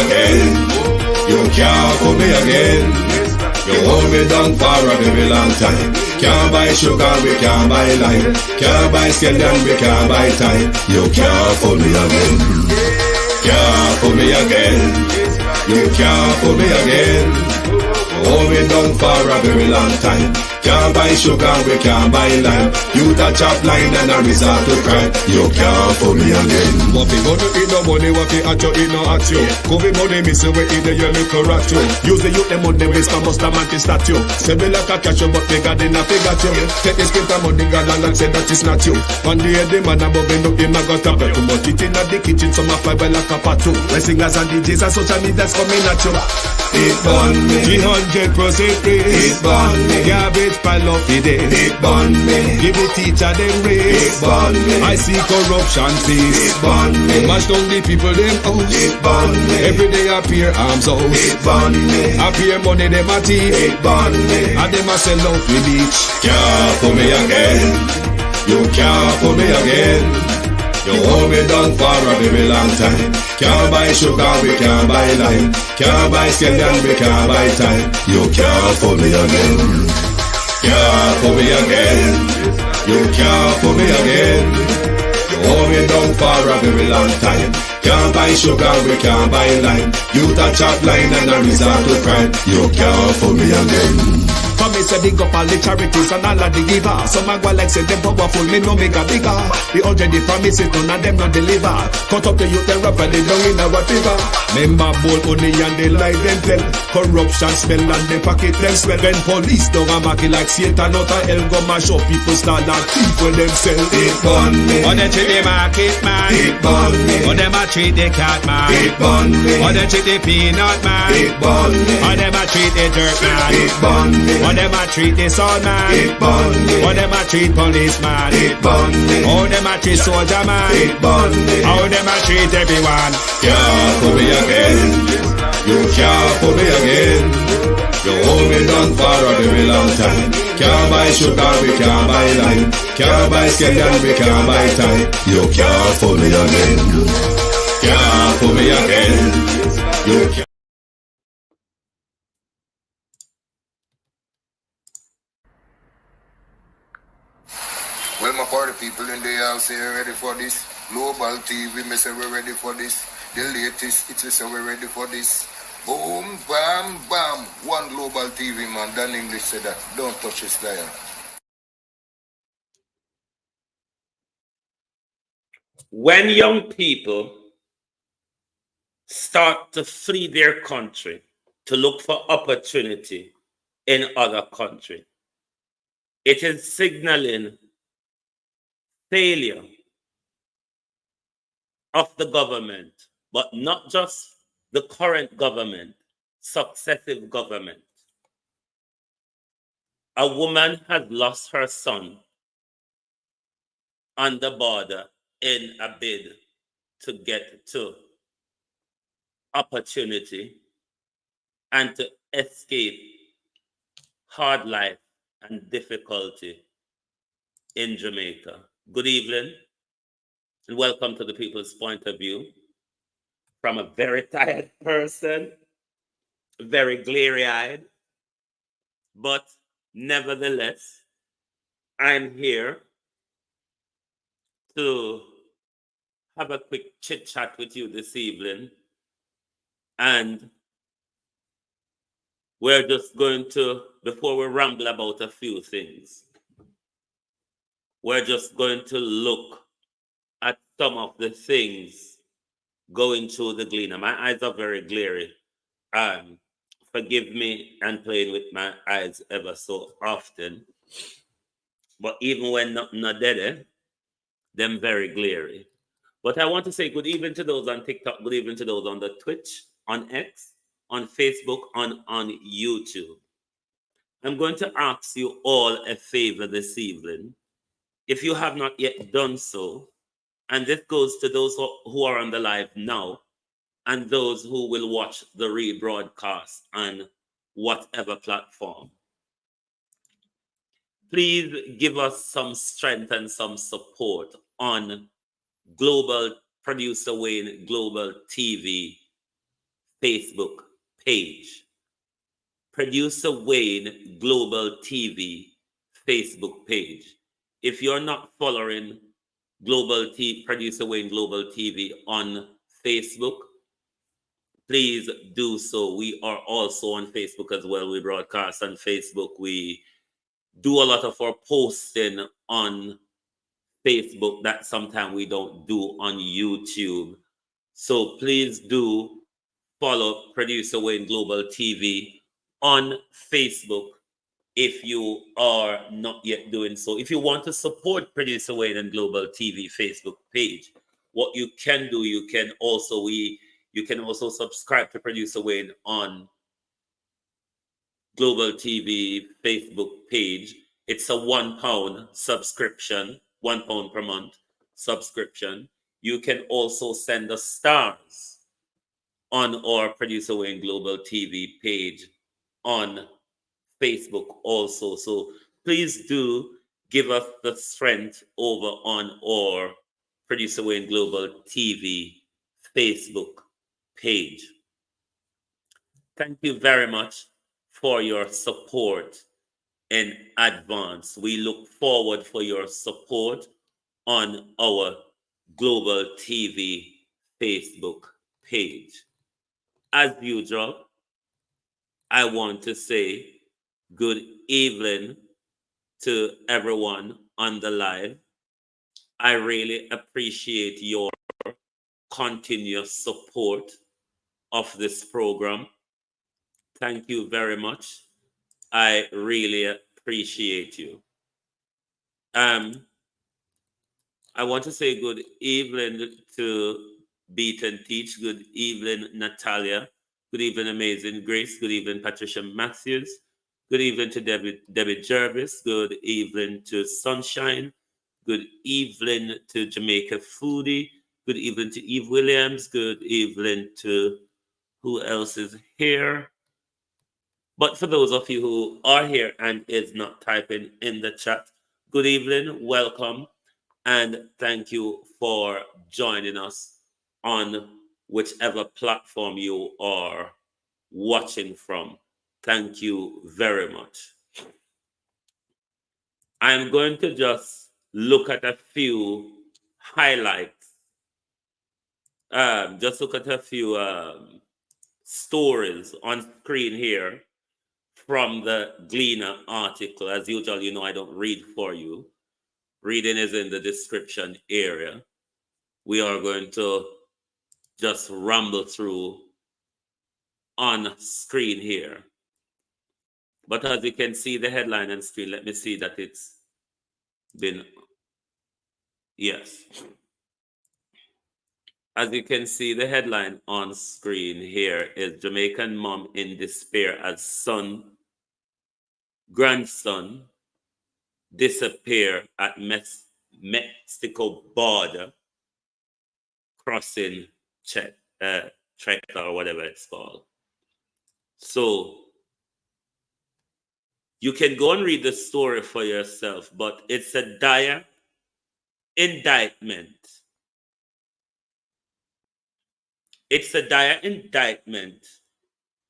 again. You can't fool me again. You hold me down for a very long time. Can't buy sugar, we can't buy lime. Can't buy scallion, we can't buy time. You can't fool me again. Can't fool me again. You can't fool me again. Hold me down for a very long time. Can't buy sugar, we can't buy lime. You that chop line and a resort to crime. You can't fool me again. What we gonna eat no money, what we at you, eat no at you. Covid money, me say we eat the your little rat you. Use the youth, the money, waste and bust a man to statue. Say me like a cash you, but me got in a figure you. Take the script of money, got and say that is not you. On the head, the man above me, look him, I got a bet. Too much it in the kitchen, some a fly well like a patu. My singers and DJs and social media's coming at you. It burn me. 300% raise. It burn me. Garbage pile up the day. It burn me. Give the teacher them raise. It burn me. I see corruption cease. It burn me. Mash down the people them house. It burn me. Every day appear arms out. It burn me. Appear money them a thief. It burn me. And them a sell out with each. Can't fool me again. You can't fool me again. You hold me down for a very long time. Can't buy sugar, we can't buy lime. Can't buy scallion, we can't buy time. You can't fool me again. Can't fool me again. You can't fool me again. You hold me down for a very long time. Can't buy sugar, we can't buy lime. You that chop line and a resort to crime. You can't fool me again. For me say big up all the charities and all of the givers. Some a go like say them powerful, me no make a bigger. The already promises, none of them not deliver. Cut up the youth, they rap and they down in our fever. Member bowl only and they lie them tell. Corruption smell and they pocket them swell. When police don't a market like Satan out of hell, go mash up people start like thief when them sell. It burn me. Or they treat the market man. It burn me. Or them a treat the cat man. It burn me. Or they treat the peanut man. It burn me. Or them a treat the dirt man. It burn me. Or them a treat the soul man. It burn me. Or them a treat policeman. It burn me. Or them a treat soldier man. It burn me. How them a treat everyone. Can't fool me again. You can't fool me again. You hold me down for a very long time. Can't buy sugar, we can't buy lime. Can't buy scallion, we can't buy time. You can't fool me again. Can't fool me again. You can't. Well, my party people in the house here ready for this. Global TV, me say we're ready for this. The latest, it's say we're ready for this. Boom, bam, bam. One global TV, man. Dan English said that. Don't touch his dial. When young people start to flee their country to look for opportunity in other countries, it is signaling failure of the government, but not just the current government, successive government. A woman has lost her son on the border in a bid to get to opportunity and to escape hard life and difficulty in Jamaica. Good evening and welcome to the People's Point of View from a very tired person, very glary-eyed, but nevertheless, I'm here to have a quick chit-chat with you this evening, and we're just going to, before we ramble about a few things, we're just going to look at some of the things going through the gleaner. My eyes are very glary. Forgive me and playing with my eyes ever so often. But even when not dead, them very glary. But I want to say good evening to those on TikTok, good evening to those on the Twitch, on X, on Facebook, on YouTube. I'm going to ask you all a favor this evening. If you have not yet done so, and this goes to those who are on the live now, and those who will watch the rebroadcast on whatever platform, please give us some strength and some support on Global Producer Wayne Global TV Facebook page. Producer Wayne Global TV Facebook page. If you're not following Producer Wayne Global TV on Facebook, please do so. We are also on Facebook as well. We broadcast on Facebook. We do a lot of our posting on Facebook that sometimes we don't do on YouTube. So please do follow Producer Wayne Global TV on Facebook if you are not yet doing so. If you want to support Producer Wayne and Global TV Facebook page, what you can do, you can also subscribe to Producer Wayne on Global TV Facebook page. It's a £1 subscription, £1 per month subscription. You can also send us stars on our Producer Wayne Global TV page on Facebook also. So please do give us the strength over on our Producer Wayne Global TV Facebook page. Thank you very much for your support in advance. We look forward for your support on our Global TV Facebook page. As usual, I want to say good evening to everyone on the live. I really appreciate your continuous support of this program. Thank you very much. I really appreciate you. I want to say good evening to Beat and Teach. Good evening, Natalia. Good evening, Amazing Grace. Good evening, Patricia Matthews. Good evening to Debbie Jervis. Good evening to Sunshine. Good evening to Jamaica Foodie. Good evening to Eve Williams. Good evening to who else is here? But for those of you who are here and is not typing in the chat, good evening, welcome, and thank you for joining us on whichever platform you are watching from. Thank you very much. I'm going to just look at a few highlights. Just look at a few stories on screen here from the Gleaner article. As usual, you know I don't read for you. Reading is in the description area. We are going to just rumble through on screen here. But as you can see the headline on screen, let me see that it's been, yes. As you can see, the headline on screen here is Jamaican mom in despair as grandson disappear at Mexico border crossing check or whatever it's called. So you can go and read the story for yourself, but it's a dire indictment. It's a dire indictment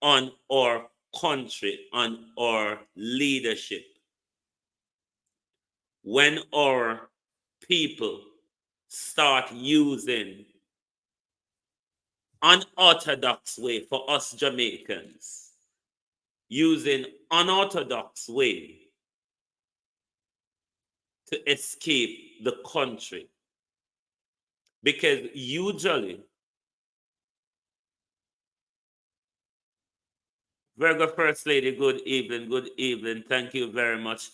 on our country, on our leadership. When our people start using unorthodox way for us Jamaicans, using unorthodox way to escape the country. Because usually, Virgo First Lady, good evening, good evening. Thank you very much.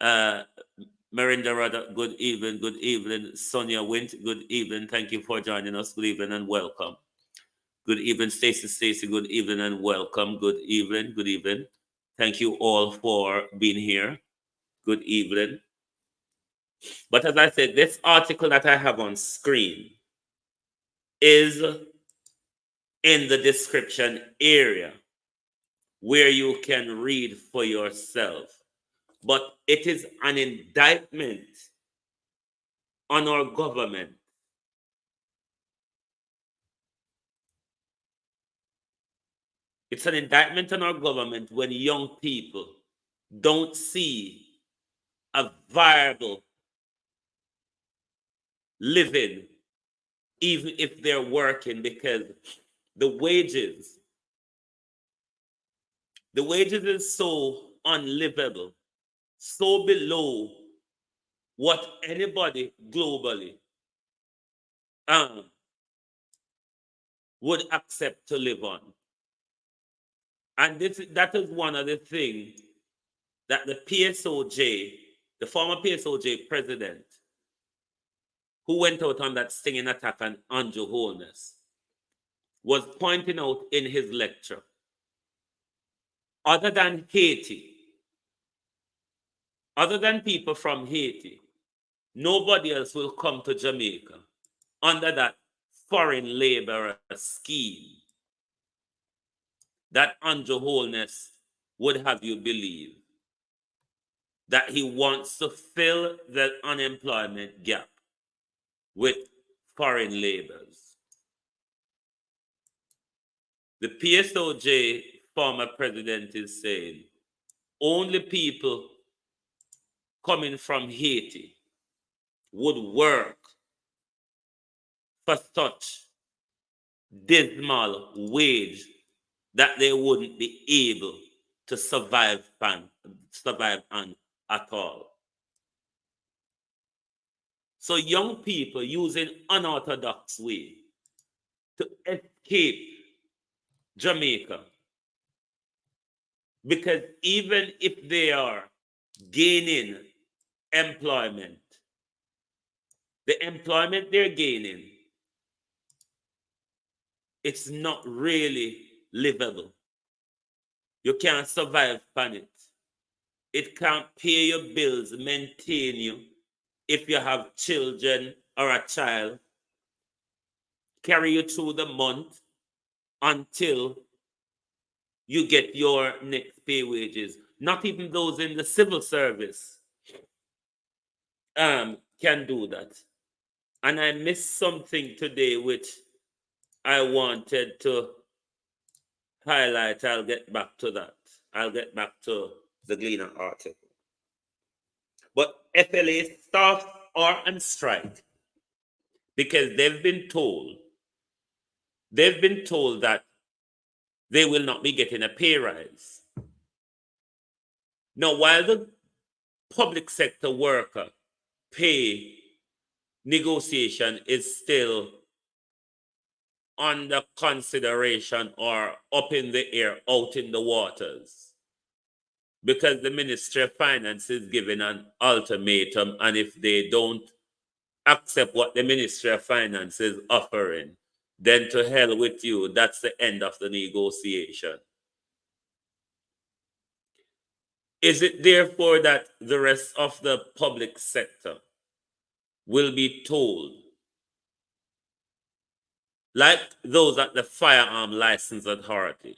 Marinda Rada, good evening. Sonia Wint, good evening. Thank you for joining us. Good evening and welcome. Good evening, Stacy, good evening and welcome. Good evening. Thank you all for being here. Good evening. But as I said, this article that I have on screen is in the description area where you can read for yourself. But it is an indictment on our government. It's an indictment on our government when young people don't see a viable living, even if they're working, because the wages is so unlivable, so below what anybody globally would accept to live on. And that is one of the things that the PSOJ, the former PSOJ president, who went out on that stinging attack on Andrew Holness, was pointing out in his lecture. Other than Haiti, other than people from Haiti, nobody else will come to Jamaica under that foreign labor scheme that Andrew Holness would have you believe, that he wants to fill the unemployment gap with foreign laborers. The PSOJ former president is saying only people coming from Haiti would work for such dismal wage that they wouldn't be able to survive on at all. So young people using unorthodox way to escape Jamaica, because even if they are gaining employment, the employment they're gaining, it's not really livable. You can't survive on it. It can't pay your bills, maintain you if you have children or a child, carry you through the month until you get your next pay wages. Not even those in the civil service can do that. And I missed something today which I wanted to highlight. I'll get back to that. I'll get back to the Gleaner article. But FLA staff are on strike because they've been told that they will not be getting a pay rise. Now, while the public sector worker pay negotiation is still under consideration or up in the air, out in the waters, because the Ministry of Finance is giving an ultimatum, and if they don't accept what the Ministry of Finance is offering, then to hell with you. That's the end of the negotiation. Is it therefore that the rest of the public sector will be told, like those at the Firearm License Authority,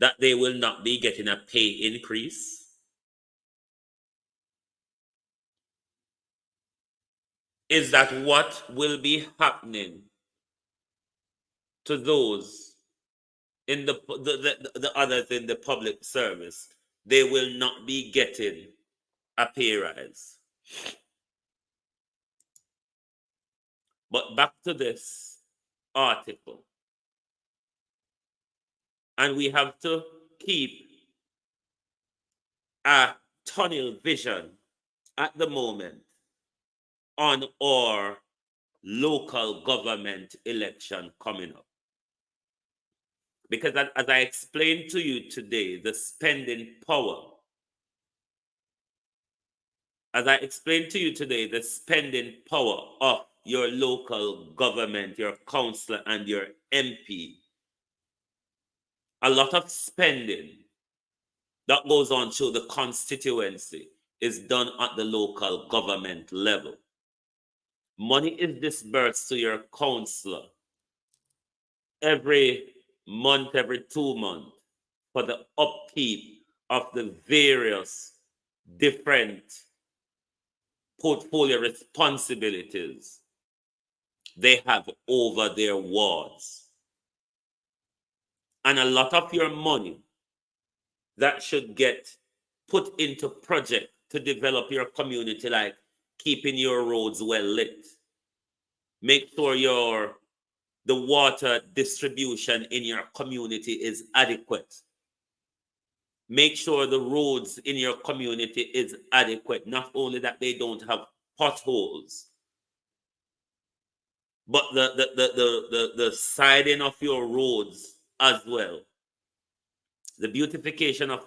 that they will not be getting a pay increase? Is that what will be happening to those in the others in the public service? They will not be getting a pay rise. But back to this article. And we have to keep a tunnel vision at the moment on our local government election coming up. Because as I explained to you today, the spending power, of your local government, your councillor and your MP, a lot of spending that goes on through the constituency is done at the local government level. Money is disbursed to your councillor every month, every 2 months, for the upkeep of the various different portfolio responsibilities they have over their wards. And a lot of your money that should get put into project to develop your community, like keeping your roads well lit, make sure the water distribution in your community is adequate, make sure the roads in your community is adequate. Not only that they don't have potholes, but the siding of your roads as well, the beautification of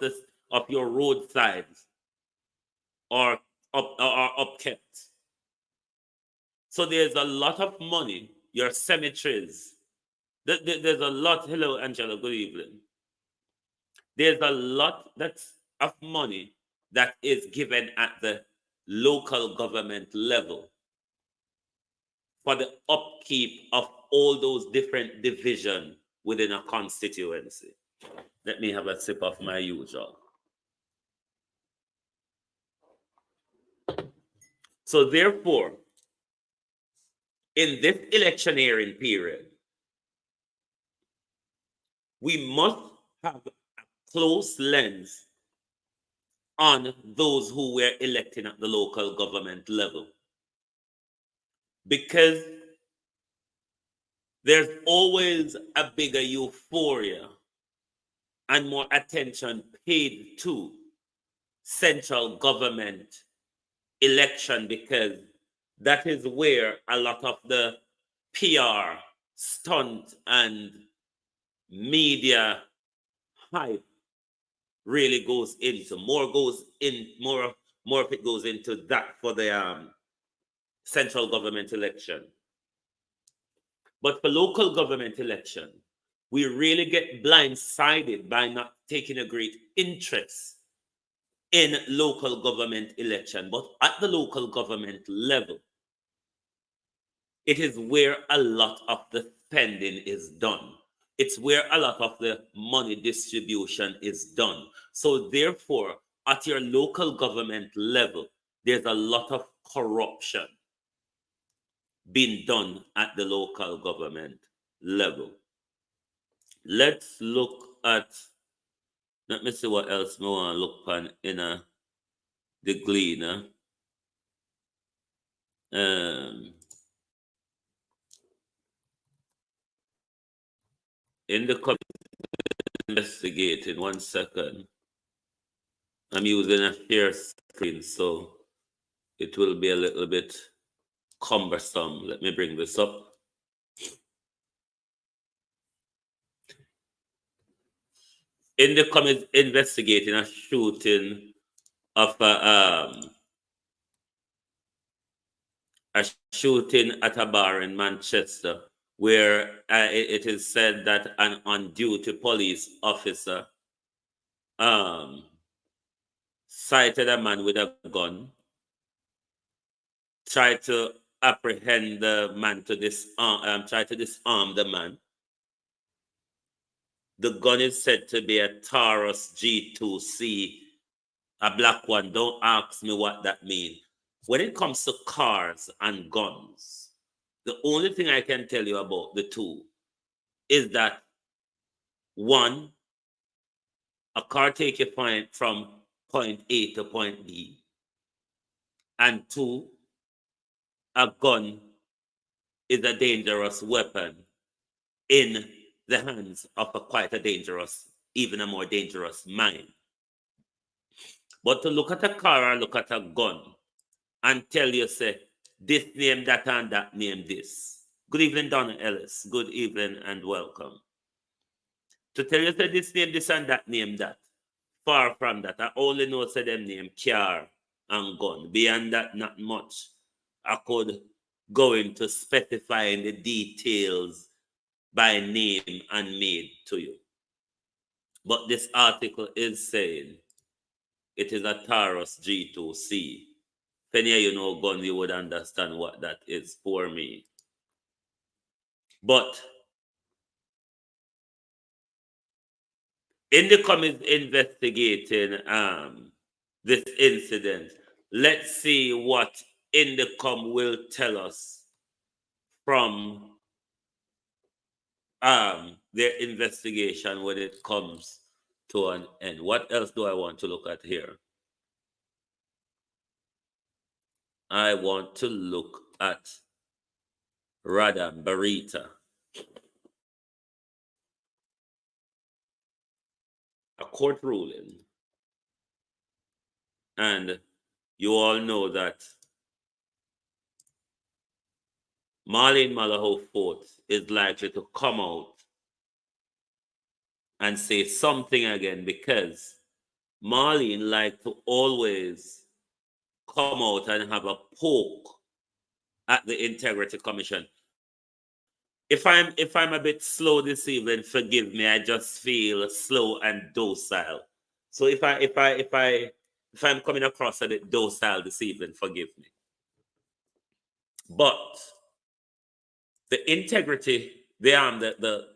your roadsides are upkept. So there's a lot of money. Your cemeteries. There's a lot. Hello, Angela. Good evening. There's a lot of money that is given at the local government level for the upkeep of all those different divisions within a constituency. Let me have a sip of my usual. So therefore, in this electioneering period, we must have a close lens on those who were elected at the local government level. Because there's always a bigger euphoria and more attention paid to central government election, because that is where a lot of the PR stunt and media hype really goes into. More of it goes into that for the central government election. But for local government election, we really get blindsided by not taking a great interest in local government election. But at the local government level, it is where a lot of the spending is done. It's where a lot of the money distribution is done. So therefore, at your local government level, there's a lot of corruption being done at the local government level. Let's look at, let me see what else we want to look on in the Gleaner. In the investigating, 1 second. I'm using a share screen, so it will be a little bit cumbersome. Let me bring this up. In the comments, investigating a shooting of a shooting at a bar in Manchester, where it is said that an on-duty police officer sighted a man with a gun, tried to apprehend the man to disarm the man. The gun is said to be a Taurus G2C, a black one. Don't ask me what that means. When it comes to cars and guns, the only thing I can tell you about the two is that, one, a car takes you from point A to point B, and two, a gun is a dangerous weapon in the hands of quite a dangerous, even a more dangerous mind. But to look at a car or look at a gun and tell you, say, this name that and that name this. Good evening, Donna Ellis. Good evening and welcome. To tell you, say, this name this and that name that. Far from that. I only know, say, them name car and gun. Beyond that, not much. I could go into specifying the details by name and made to you. But this article is saying it is a Taurus G2C. If any of you know gun, you would understand what that is for me. But in the comments investigating this incident, let's see what Indicom will tell us from their investigation when it comes to an end. What else do I want to look at here? I want to look at Radha Barita. A court ruling. And you all know that Marlene Malaho Fort is likely to come out and say something again, because Marlene likes to always come out and have a poke at the Integrity Commission. If I'm a bit slow this evening, forgive me. I just feel slow and docile. So if I'm coming across a bit docile this evening, forgive me. But the integrity, the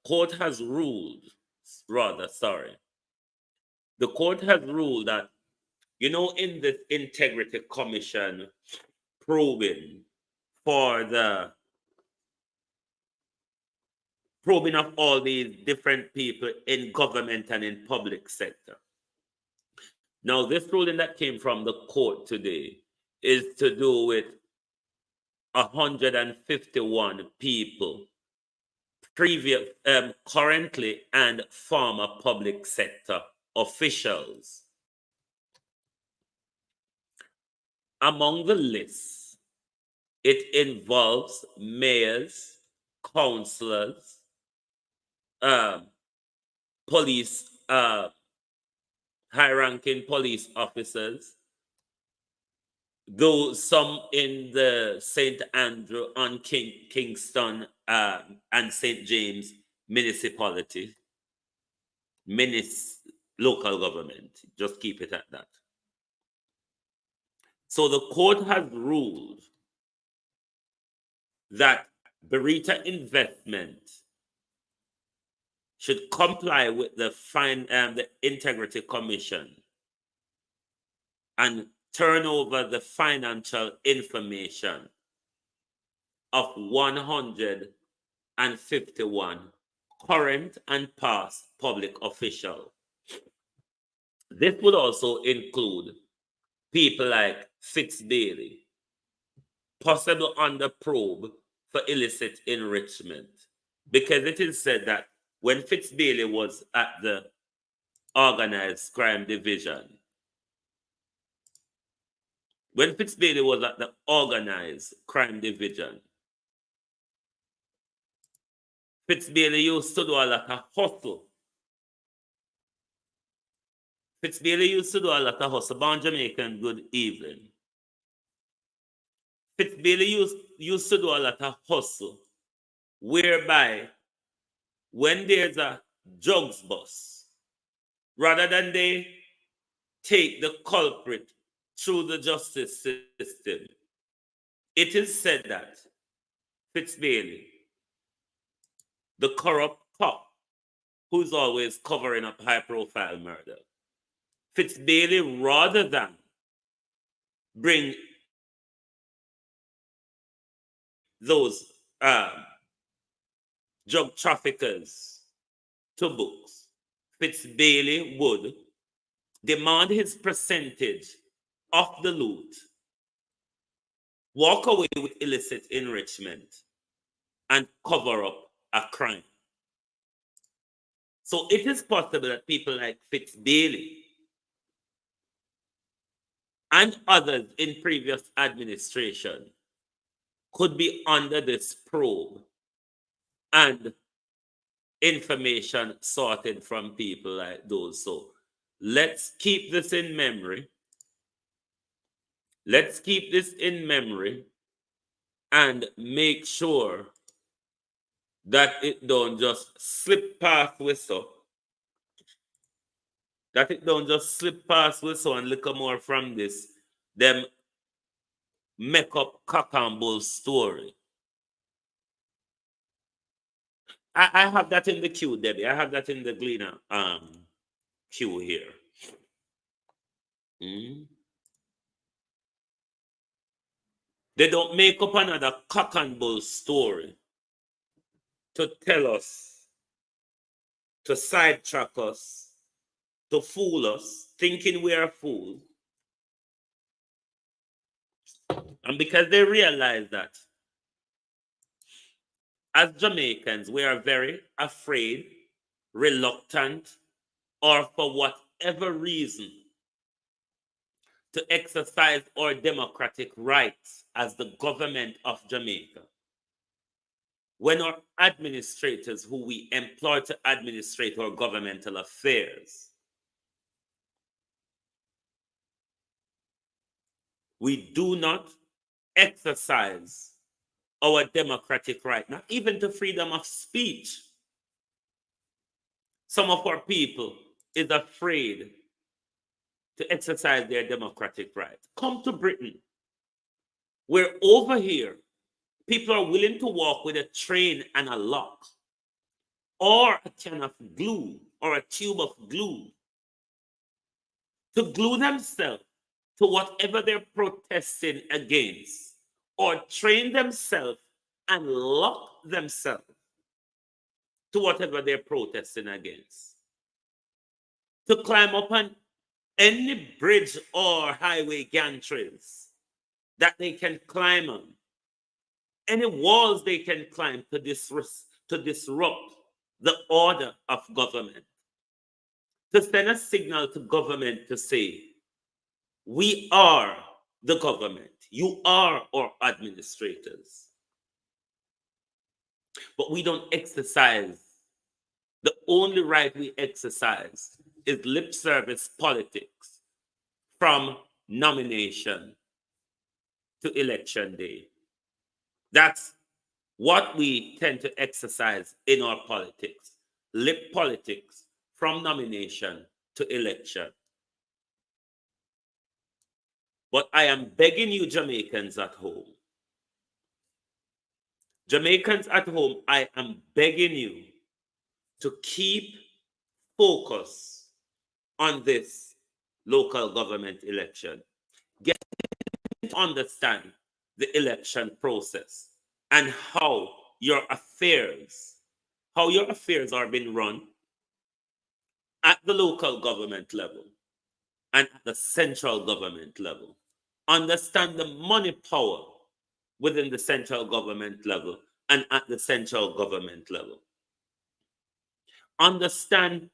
court has ruled, the court has ruled that, you know, in the Integrity Commission probing of all these different people in government and in public sector. Now, this ruling that came from the court today is to do with 151 people, currently and former public sector officials. Among the lists, it involves mayors, councillors, police, high-ranking police officers, though some in the St. Andrew and Kingston and St. James municipality, local government, just keep it at that. So the court has ruled that Barita Investment should comply with the Integrity Commission and turn over the financial information of 151 current and past public officials. This would also include people like Fitz Bailey, possible under probe for illicit enrichment, because it is said that when Fitz Bailey was at the Organized Crime Division, Fitz Bailey used to do a lot of hustle. Born Jamaican, good evening. Fitz Bailey used to do a lot of hustle, whereby when there's a drugs bust, rather than they take the culprit through the justice system, it is said that Fitz Bailey, the corrupt cop who's always covering up high-profile murder, Fitz Bailey, rather than bring those drug traffickers to books, Fitz Bailey would demand his percentage of the loot, walk away with illicit enrichment, and cover up a crime. So it is possible that people like Fitz Bailey and others in previous administration could be under this probe and information sorted from people like those. So let's keep this in memory. And make sure that it don't just slip past whistle. And look more from this. Them make up cock and bull story. I have that in the queue, Debbie. I have that in the Gleaner queue here. They don't make up another cock and bull story to tell us to sidetrack us, to fool us, thinking we are fools. And because they realize that, as Jamaicans, we are very afraid, reluctant, or for whatever reason, to exercise our democratic rights as the government of Jamaica. When our administrators, who we employ to administrate our governmental affairs, we do not exercise our democratic right, not even to freedom of speech. Some of our people is afraid to exercise their democratic right. Come to Britain, where over here, people are willing to walk with a train and a lock, or a can of glue, or a tube of glue, to glue themselves to whatever they're protesting against, or train themselves and lock themselves to whatever they're protesting against. To climb up on any bridge or highway gantries that they can climb on, any walls they can climb to disrupt the order of government, to send a signal to government to say, we are the government, you are our administrators. But we don't exercise. The only right we exercise is lip service politics from nomination to election day. That's what we tend to exercise in our politics. Lip politics from nomination to election. But I am begging you, Jamaicans at home. Jamaicans at home, I am begging you to keep focus on this local government election. Get to understand the election process and how your affairs are being run at the local government level and at the central government level. Understand the money power within the central government level and at the central government level. Understand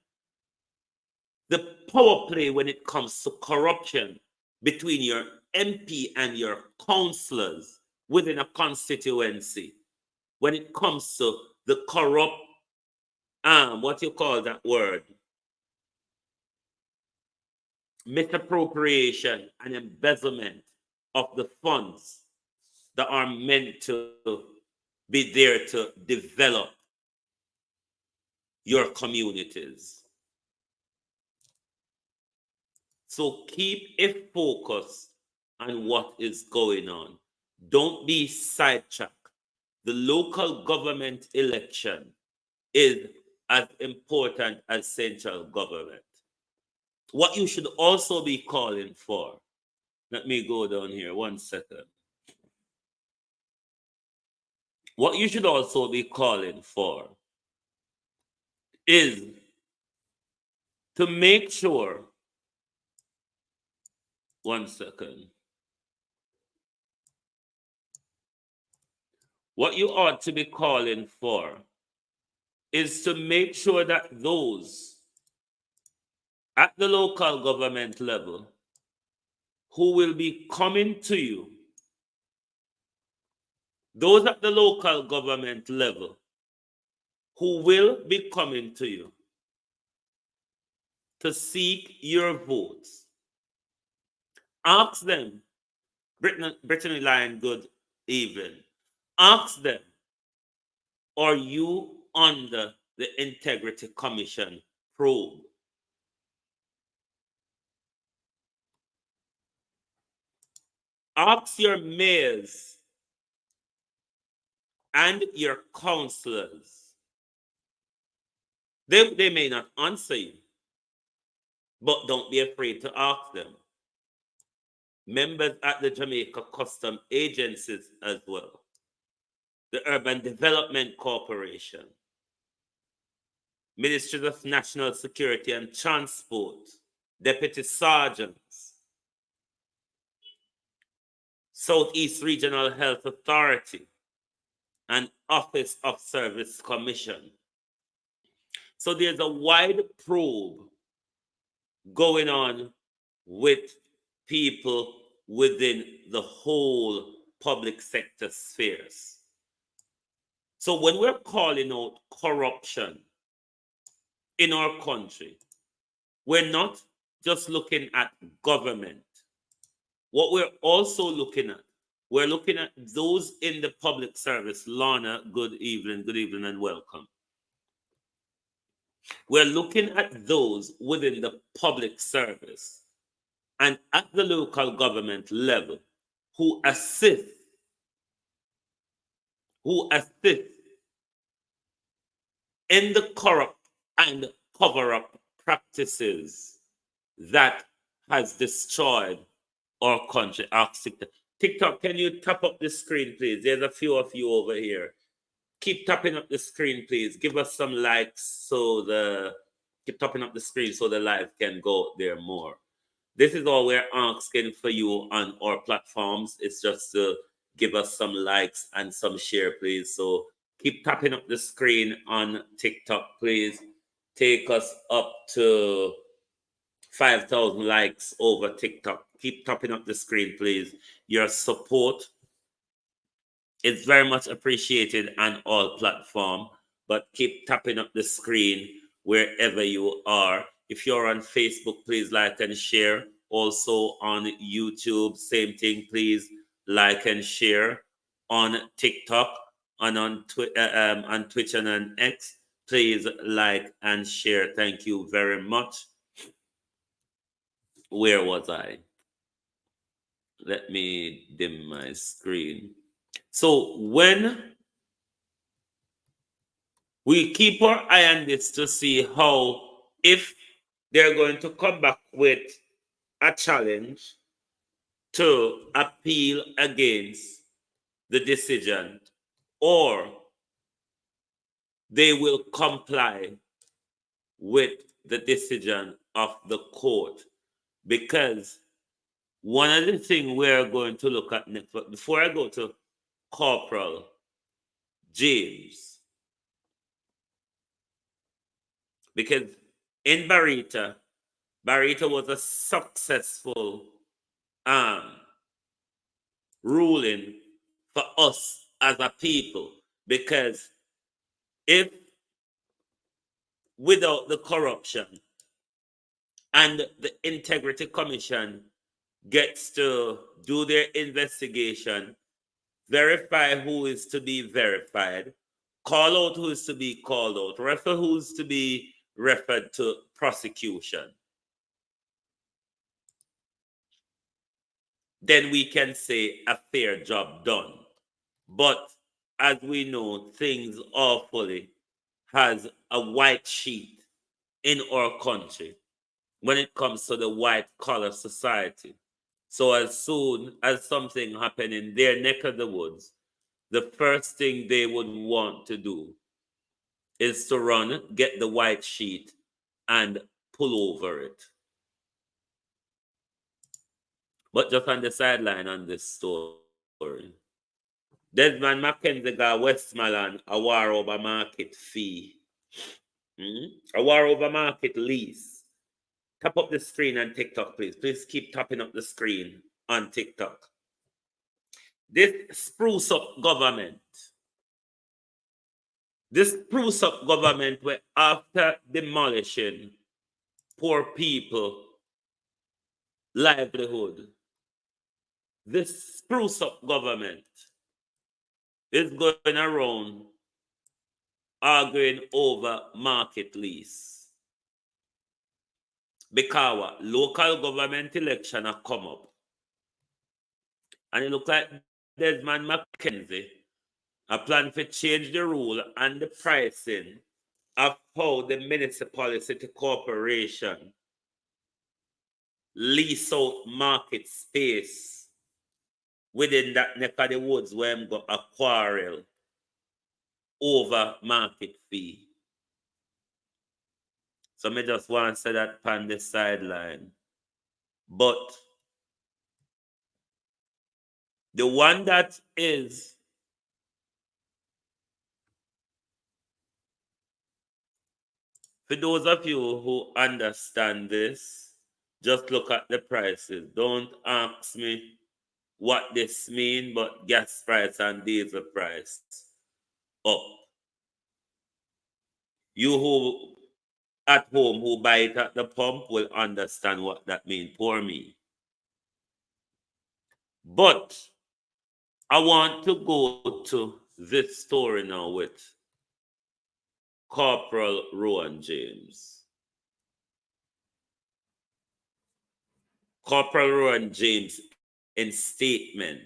the power play when it comes to corruption between your MP and your councillors within a constituency. When it comes to the corrupt, what you call that word? Misappropriation and embezzlement of the funds that are meant to be there to develop your communities. So keep a focus on what is going on. Don't be sidetracked. The local government election is as important as central government. What you should also be calling for, let me go down here 1 second. What you should also be calling for is to make sure, 1 second. What you ought to be calling for is to make sure that those at the local government level who will be coming to you, those at the local government level who will be coming to you to seek your votes, ask them, Brittany Lion, good evening. Ask them, are you under the Integrity Commission probe? Ask your mayors and your councillors. They may not answer you, but don't be afraid to ask them. Members at the Jamaica Custom Agencies as well, the Urban Development Corporation, Ministries of National Security and Transport, Deputy Sergeants, Southeast Regional Health Authority, and Office of Service Commission. So there's a wide probe going on with people within the whole public sector spheres. So when we're calling out corruption in our country, we're not just looking at government. What we're also looking at, we're looking at those in the public service. Lorna, good evening, and welcome. We're looking at those within the public service and at the local government level who assist in the corrupt and cover-up practices that has destroyed our country. TikTok, can you tap up the screen, please? There's a few of you over here. Keep tapping up the screen, please. Give us some likes keep tapping up the screen so the live can go there more. This is all we're asking for you on our platforms. It's just to give us some likes and some share, please. So keep tapping up the screen on TikTok, please. Take us up to 5,000 likes over TikTok. Keep tapping up the screen, please. Your support is very much appreciated on all platforms, but keep tapping up the screen wherever you are. If you're on Facebook, please like and share. Also on YouTube, same thing, please like and share. On TikTok and on Twitch and on X, please like and share. Thank you very much. Where was I? Let me dim my screen. So when we keep our eye on this to see how, if they're going to come back with a challenge to appeal against the decision, or they will comply with the decision of the court. Because one of the things we're going to look at next, but before I go to Corporal James, because in Barita was a successful ruling for us as a people, because if without the corruption and the Integrity Commission gets to do their investigation, verify who is to be verified, call out who is to be called out, refer who is to be referred to prosecution, then we can say a fair job done. But as we know, things awfully has a white sheet in our country when it comes to the white collar society. So as soon as something happened in their neck of the woods, the first thing they would want to do is to run, get the white sheet, and pull over it. But just on the sideline on this story, Desmond McKenzie got Westmoreland a war over market fee. A war over market lease. Tap up the screen on TikTok, please. Please keep tapping up the screen on TikTok. This spruce up government were after demolishing poor people livelihood. This spruce up government is going around arguing over market lease. Because local government election have come up. And it looks like Desmond McKenzie a plan to change the rule and the pricing of how the municipality corporation lease out market space within that neck of the woods where I'm got a quarrel over market fee. So me just want to say that on the sideline. But the one that is for those of you who understand this, just look at the prices. Don't ask me what this mean, but gas price and diesel price up. You who at home who buy it at the pump will understand what that means for me. But I want to go to this story now with Corporal Rowan James. Corporal Rowan James' in statement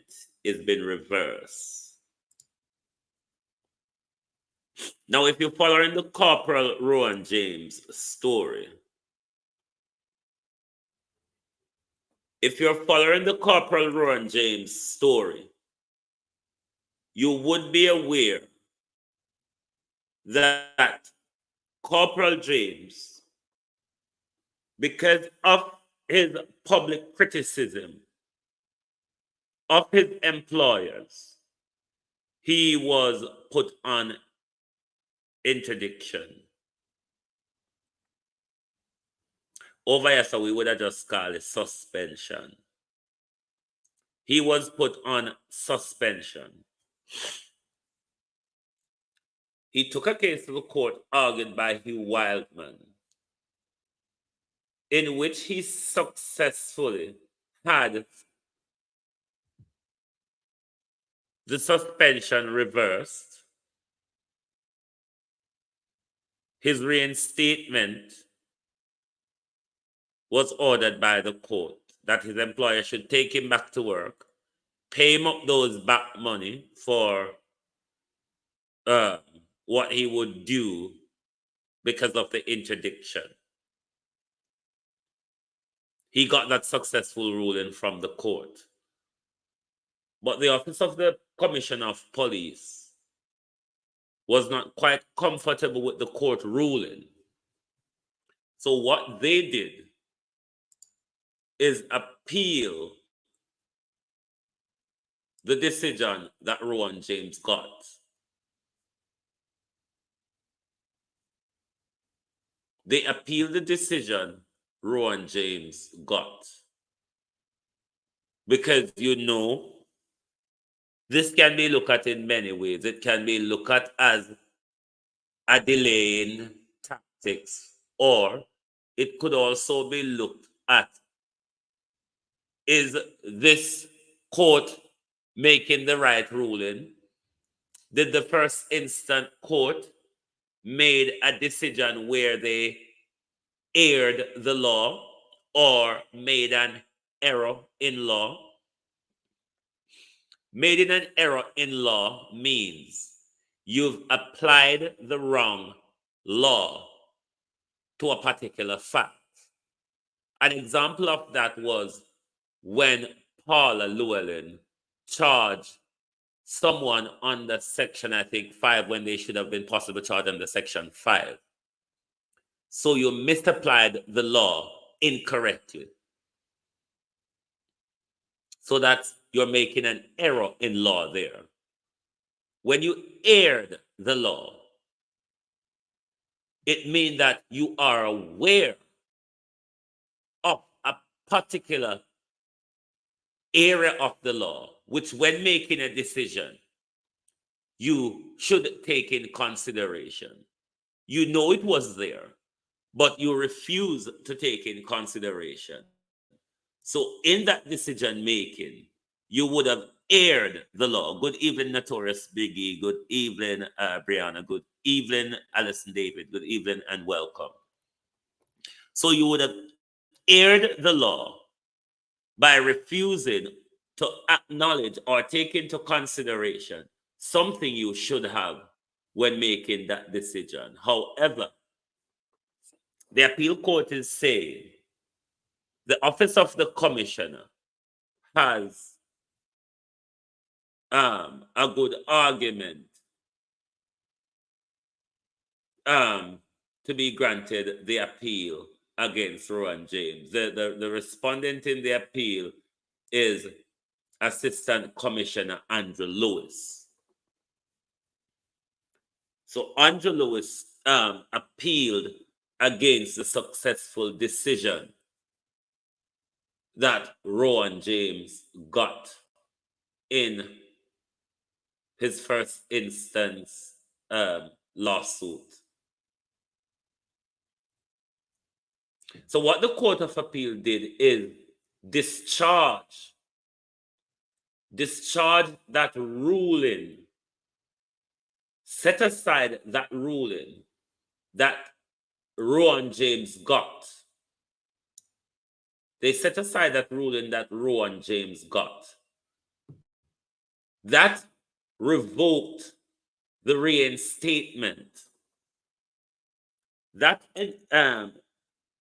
has been reversed. Now, if you're following the Corporal Rowan James story, if you're following the Corporal Rowan James story, you would be aware that Corporal James, because of his public criticism of his employers, he was put on interdiction. Over here, so we would have just called it suspension. He was put on suspension. He took a case to the court argued by Hugh Wildman, in which he successfully had the suspension reversed, his reinstatement was ordered by the court that his employer should take him back to work, pay him up those back money for what he would do because of the interdiction. He got that successful ruling from the court. But the Office of the Commissioner of Police was not quite comfortable with the court ruling. So what they did is appeal the decision that Rowan James got. They appealed the decision Rowan James got. Because, this can be looked at in many ways. It can be looked at as a delaying tactics, or it could also be looked at, is this court making the right ruling? Did the first instance court made a decision where they aired the law or made an error in law? Making an error in law means you've applied the wrong law to a particular fact. An example of that was when Paula Llewellyn charged someone under Section, I think, 5, when they should have been possibly charged under Section 5. So you misapplied the law incorrectly. So that's, you're making an error in law there. When you aired the law, it means that you are aware of a particular area of the law, which when making a decision, you should take in consideration. You know it was there, but you refuse to take in consideration. So in that decision making, you would have aired the law. Good evening, Notorious Biggie. Good evening, Brianna. Good evening, Alison David. Good evening and welcome. So you would have aired the law by refusing to acknowledge or take into consideration something you should have when making that decision. However, the appeal court is saying the Office of the Commissioner has a good argument to be granted the appeal against Rowan James. The respondent in the appeal is Assistant Commissioner Andrew Lewis. So Andrew Lewis appealed against the successful decision that Rowan James got in his first instance lawsuit. So what the Court of Appeal did is discharge that ruling, set aside that ruling that Rowan James got. They set aside that ruling that Rowan James got. That revoked the reinstatement. That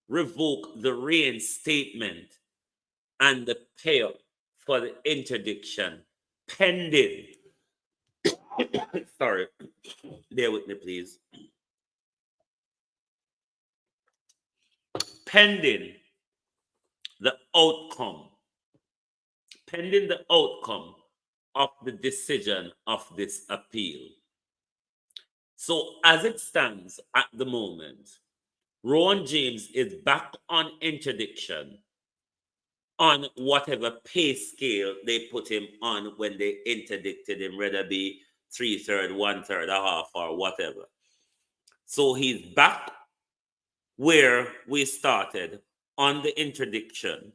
revoked the reinstatement and the payout for the interdiction pending. Sorry, bear with me, please. Pending the outcome of the decision of this appeal. So as it stands at the moment, Rowan James is back on interdiction on whatever pay scale they put him on when they interdicted him, whether it be 3/3, 1/3, a half, or whatever. So he's back where we started on the interdiction,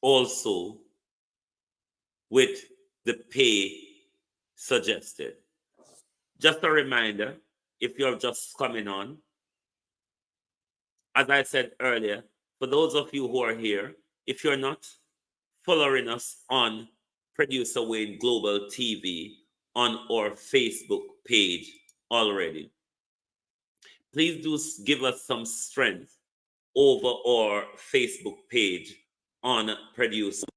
also with the pay suggested. Just a reminder, if you're just coming on, as I said earlier, for those of you who are here, if you're not following us on Producer Wayne Global TV on our Facebook page already, please do give us some strength over our Facebook page on Producer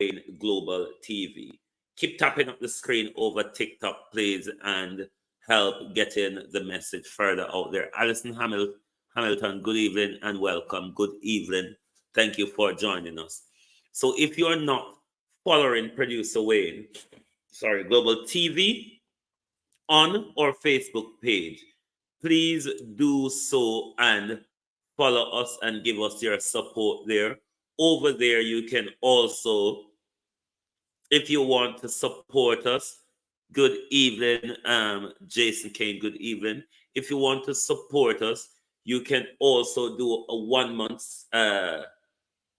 Wayne Global TV. Keep tapping up the screen over TikTok, please, and help getting the message further out there. Alison Hamilton, good evening and welcome. Good evening. Thank you for joining us. So if you're not following Producer Wayne, Global TV on our Facebook page, please do so and follow us and give us your support there. Over there, you can also, if you want to support us, good evening, Jason Kane, good evening. If you want to support us, you can also do a 1 month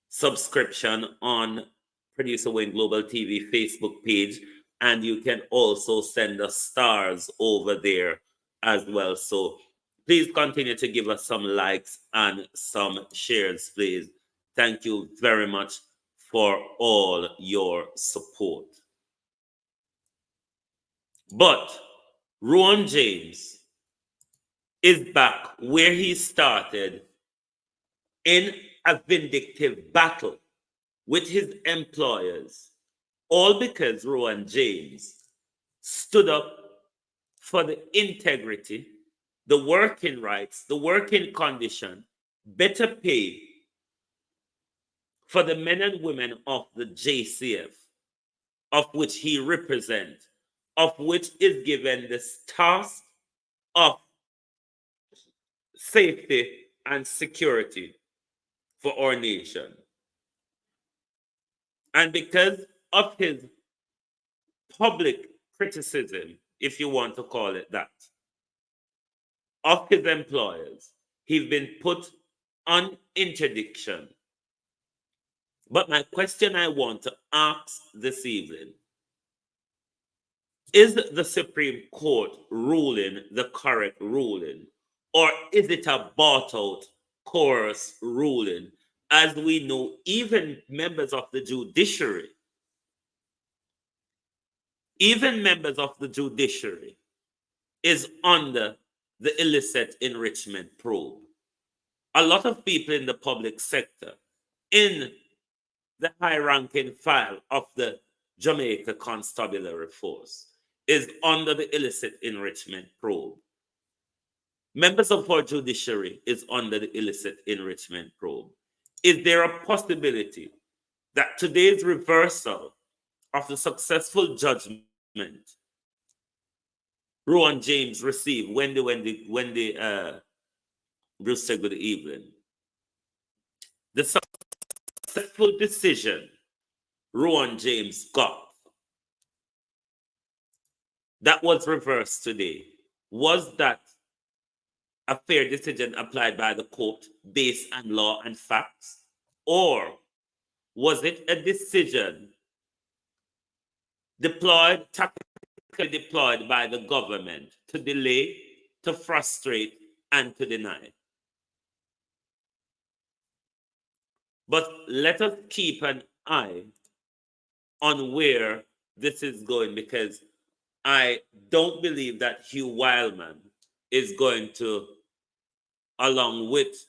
subscription on Producer Wayne Global TV Facebook page, and you can also send us stars over there as well. So please continue to give us some likes and some shares, please. Thank you very much for all your support. But Rowan James is back where he started, in a vindictive battle with his employers, all because Rowan James stood up for the integrity, the working rights, the working condition, better pay for the men and women of the JCF, of which he represents, of which is given this task of safety and security for our nation. And because of his public criticism, if you want to call it that, of his employers, he's been put on interdiction. But my question I want to ask this evening, is the Supreme Court ruling the correct ruling, or is it a bought-out, coerced ruling? As we know, even members of the judiciary, is under the illicit enrichment probe. A lot of people in the public sector, in the high-ranking file of the Jamaica Constabulary Force, is under the illicit enrichment probe. members of our judiciary is under the illicit enrichment probe. Is there a possibility that today's reversal of the successful judgment Rowan James received when Bruce said good evening, the successful decision Rowan James got that was reversed today, was that a fair decision applied by the court based on law and facts? Or was it a decision tactically deployed by the government to delay, to frustrate, and to deny? But let us keep an eye on where this is going, because I don't believe that Hugh Wildman is going to, along with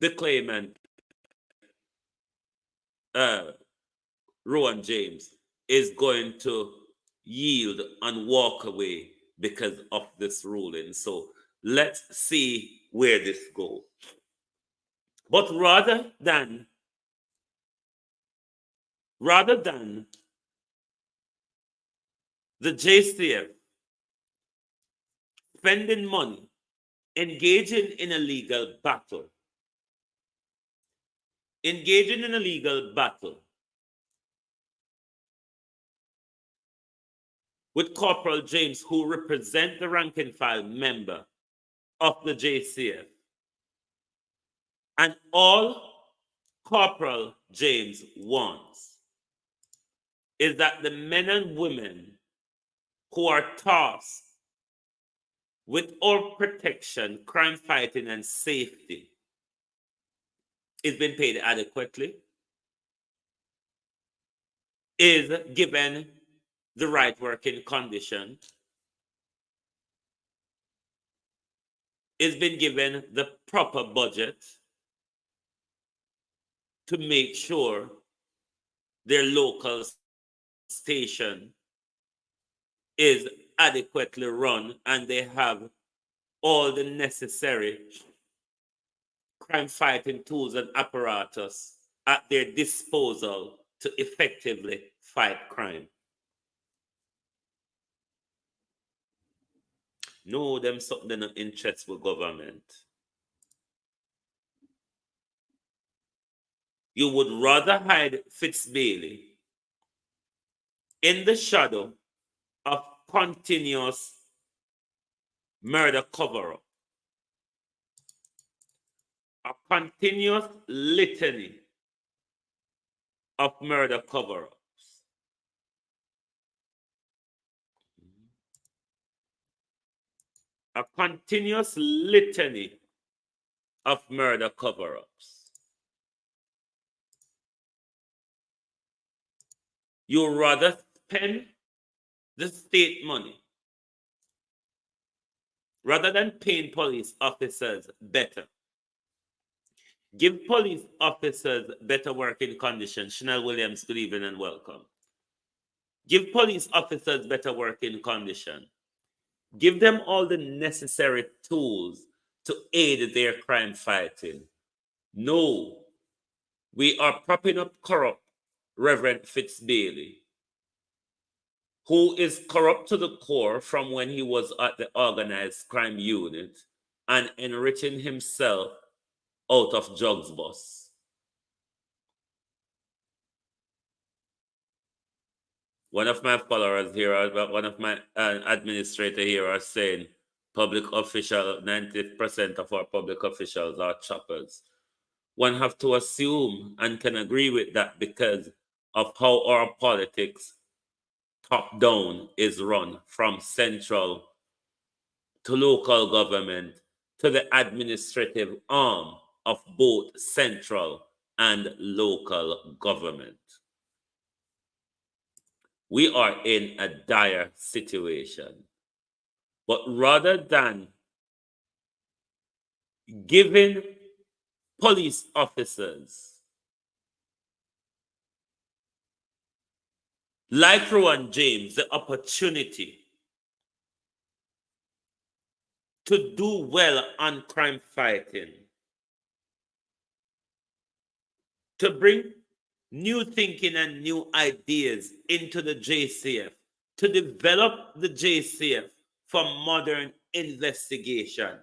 the claimant, Rowan James, is going to yield and walk away because of this ruling. So let's see where this goes. But rather than the JCF spending money, engaging in a legal battle, with Corporal James, who represent the rank and file member of the JCF. And all Corporal James wants is that the men and women who are tasked with our protection, crime fighting, and safety is being paid adequately, is given the right working condition, is being given the proper budget to make sure their local station is adequately run and they have all the necessary crime fighting tools and apparatus at their disposal to effectively fight crime. No, them something of interest with government. You would rather hide Fitzbailey in the shadow of continuous murder cover-up, a continuous litany of murder cover-ups. A continuous litany of murder cover-ups. You rather spend the state money rather than paying police officers better. Give police officers better working conditions. Chanel Williams, good evening and welcome. Give police officers better working conditions. Give them all the necessary tools to aid their crime fighting. No, we are propping up corrupt Reverend Fitzbailey, who is corrupt to the core from when he was at the organized crime unit and enriching himself out of drugs bus. One of my followers here, one of my administrator here are saying public official, 90% of our public officials are choppers. One have to assume and can agree with that because of how our politics top down is run, from central to local government to the administrative arm of both central and local government. We are in a dire situation. But rather than giving police officers like Rowan James the opportunity to do well on crime fighting, to bring new thinking and new ideas into the JCF, to develop the JCF for modern investigation.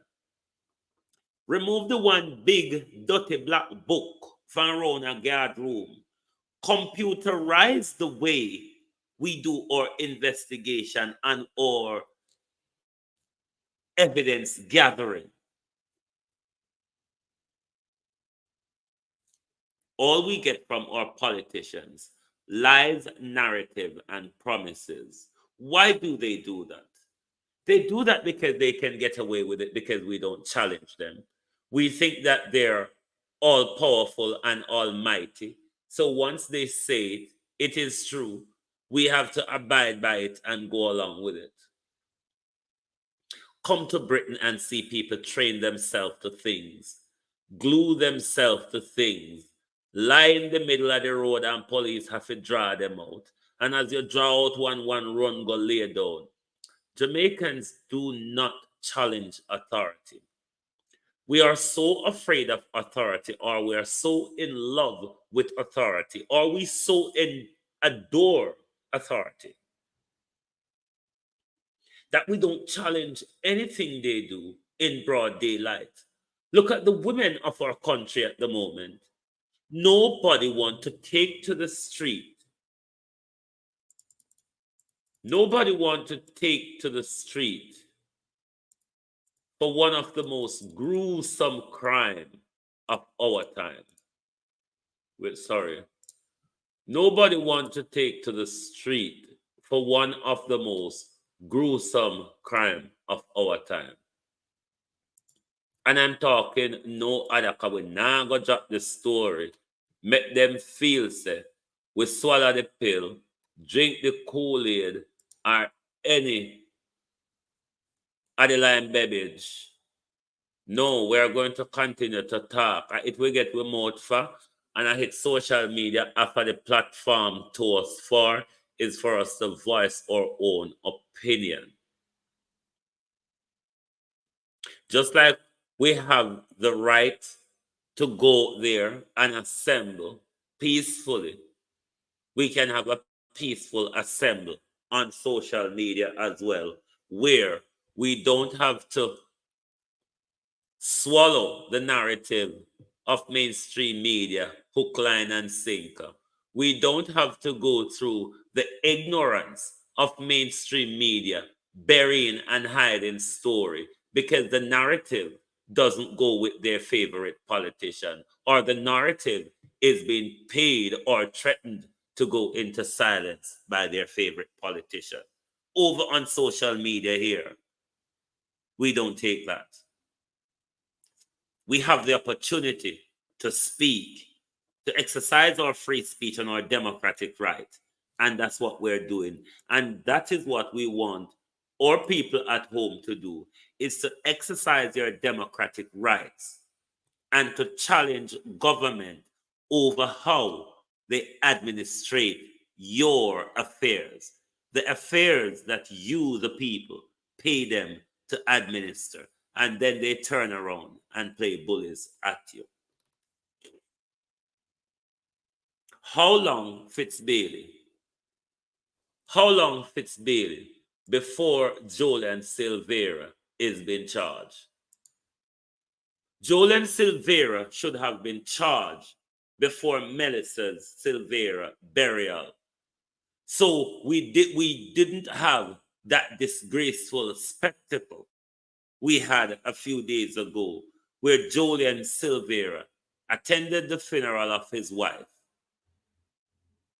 Remove the one big dirty black book from around a guard room. Computerize the way we do our investigation and our evidence gathering. All we get from our politicians, lies, narrative, and promises. Why do they do that? They do that because they can get away with it because we don't challenge them. We think that they're all powerful and almighty. So once they say it, it is true. We have to abide by it and go along with it. Come to Britain and see people train themselves to things, glue themselves to things, lie in the middle of the road and police have to draw them out. And as you draw out one, run, go lay down. Jamaicans do not challenge authority. We are so afraid of authority, or we are so in love with authority, or we so adore authority that we don't challenge anything they do in broad daylight. Look at the women of our country at the moment. Nobody wants to take to the street. Nobody wants to take to the street for one of the most gruesome crime of our time. Nobody wants to take to the street for one of the most gruesome crime of our time. And I'm talking no other, because we now go drop the story, make them feel say we swallow the pill, drink the Kool-Aid, or any Adeline beverage. No, we're going to continue to talk. It will get remote for, and I hit social media after the platform to us for is for us to voice our own opinion. Just like we have the right to go there and assemble peacefully, we can have a peaceful assembly on social media as well, where we don't have to swallow the narrative of mainstream media, hook, line, and sinker. We don't have to go through the ignorance of mainstream media, burying and hiding story, because the narrative doesn't go with their favorite politician, or the narrative is being paid or threatened to go into silence by their favorite politician. Over on social media here, we don't take that. We have the opportunity to speak, to exercise our free speech and our democratic right. And that's what we're doing. And that is what we want our people at home to do, is to exercise their democratic rights and to challenge government over how they administrate your affairs, the affairs that you, the people, pay them to administer. And then they turn around and play bullies at you. How long, Fitzbailey, before Joel Silvera is being charged? Joel Silvera should have been charged before Melissa's Silvera burial. So we didn't have that disgraceful spectacle we had a few days ago, where Joel Silvera attended the funeral of his wife.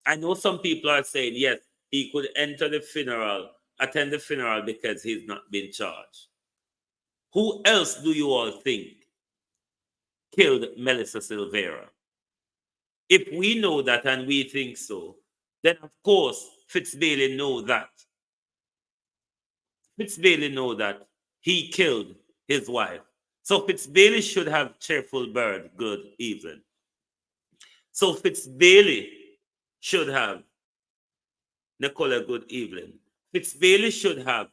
I know some people are saying, yes, he could attend the funeral because he's not been charged. Who else do you all think killed Melissa Silvera? If we know that and we think so, then of course Fitzbailey know that. Fitzbailey know that he killed his wife. So Fitzbailey should have cheerful bird, good evening. So Fitzbailey should have Nicola, good evening. Fitzbailey should have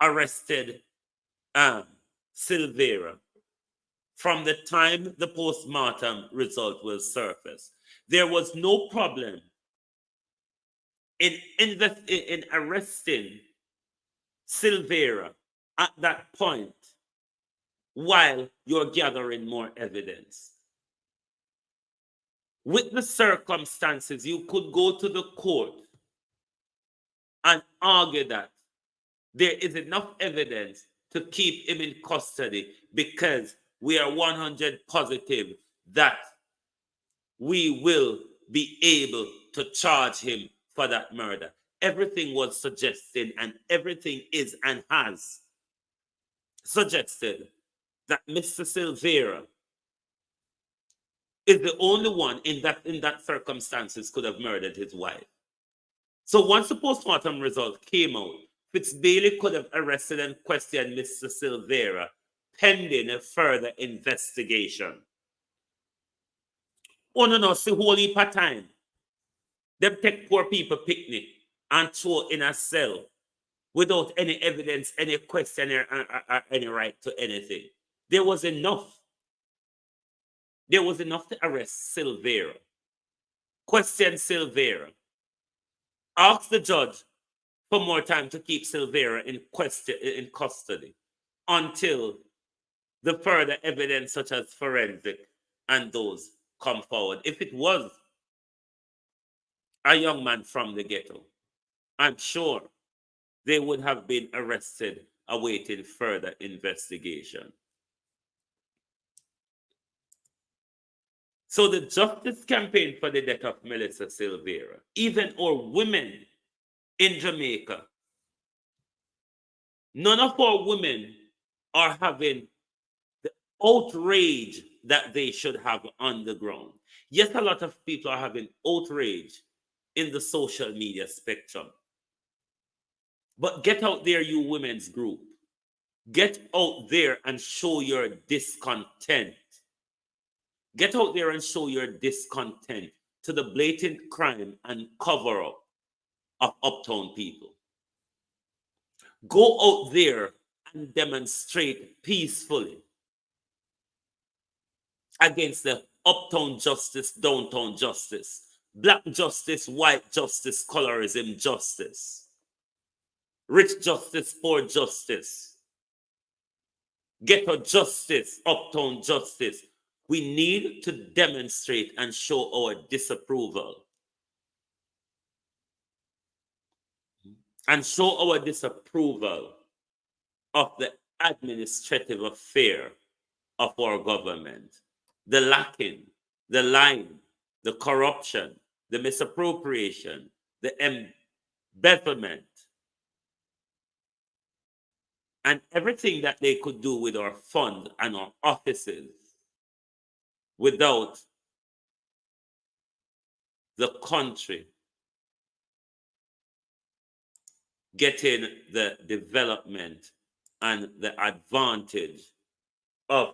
arrested Silvera from the time the post-mortem result will surface. There was no problem in arresting Silvera at that point while you're gathering more evidence. With the circumstances, you could go to the court and argue that there is enough evidence to keep him in custody because we are 100% positive that we will be able to charge him for that murder. Everything was suggesting, and everything is and has suggested that Mr. Silvera is the only one in that circumstances could have murdered his wife. So once the postmortem result came out, Fitzbailey could have arrested and questioned Mr. Silvera pending a further investigation. Oh no, see whole heap of time. Them take poor people picnic and throw in a cell without any evidence, any question, or any right to anything. There was enough. There was enough to arrest Silvera, question Silvera, ask the judge for more time to keep Silvera in custody until the further evidence such as forensic and those come forward. If it was a young man from the ghetto, I'm sure they would have been arrested awaiting further investigation. So the justice campaign for the death of Melissa Silvera, even our women in Jamaica, none of our women are having the outrage that they should have on the ground. Yes, a lot of people are having outrage in the social media spectrum. But get out there, you women's group. Get out there and show your discontent. Get out there and show your discontent to the blatant crime and cover-up of uptown people. Go out there and demonstrate peacefully against the uptown justice, downtown justice, black justice, white justice, colorism justice, rich justice, poor justice, ghetto justice, uptown justice. We need to demonstrate and show our disapproval. And show our disapproval of the administrative affair of our government. The lacking, the lying, the corruption, the misappropriation, the embezzlement, and everything that they could do with our fund and our offices without the country getting the development and the advantage of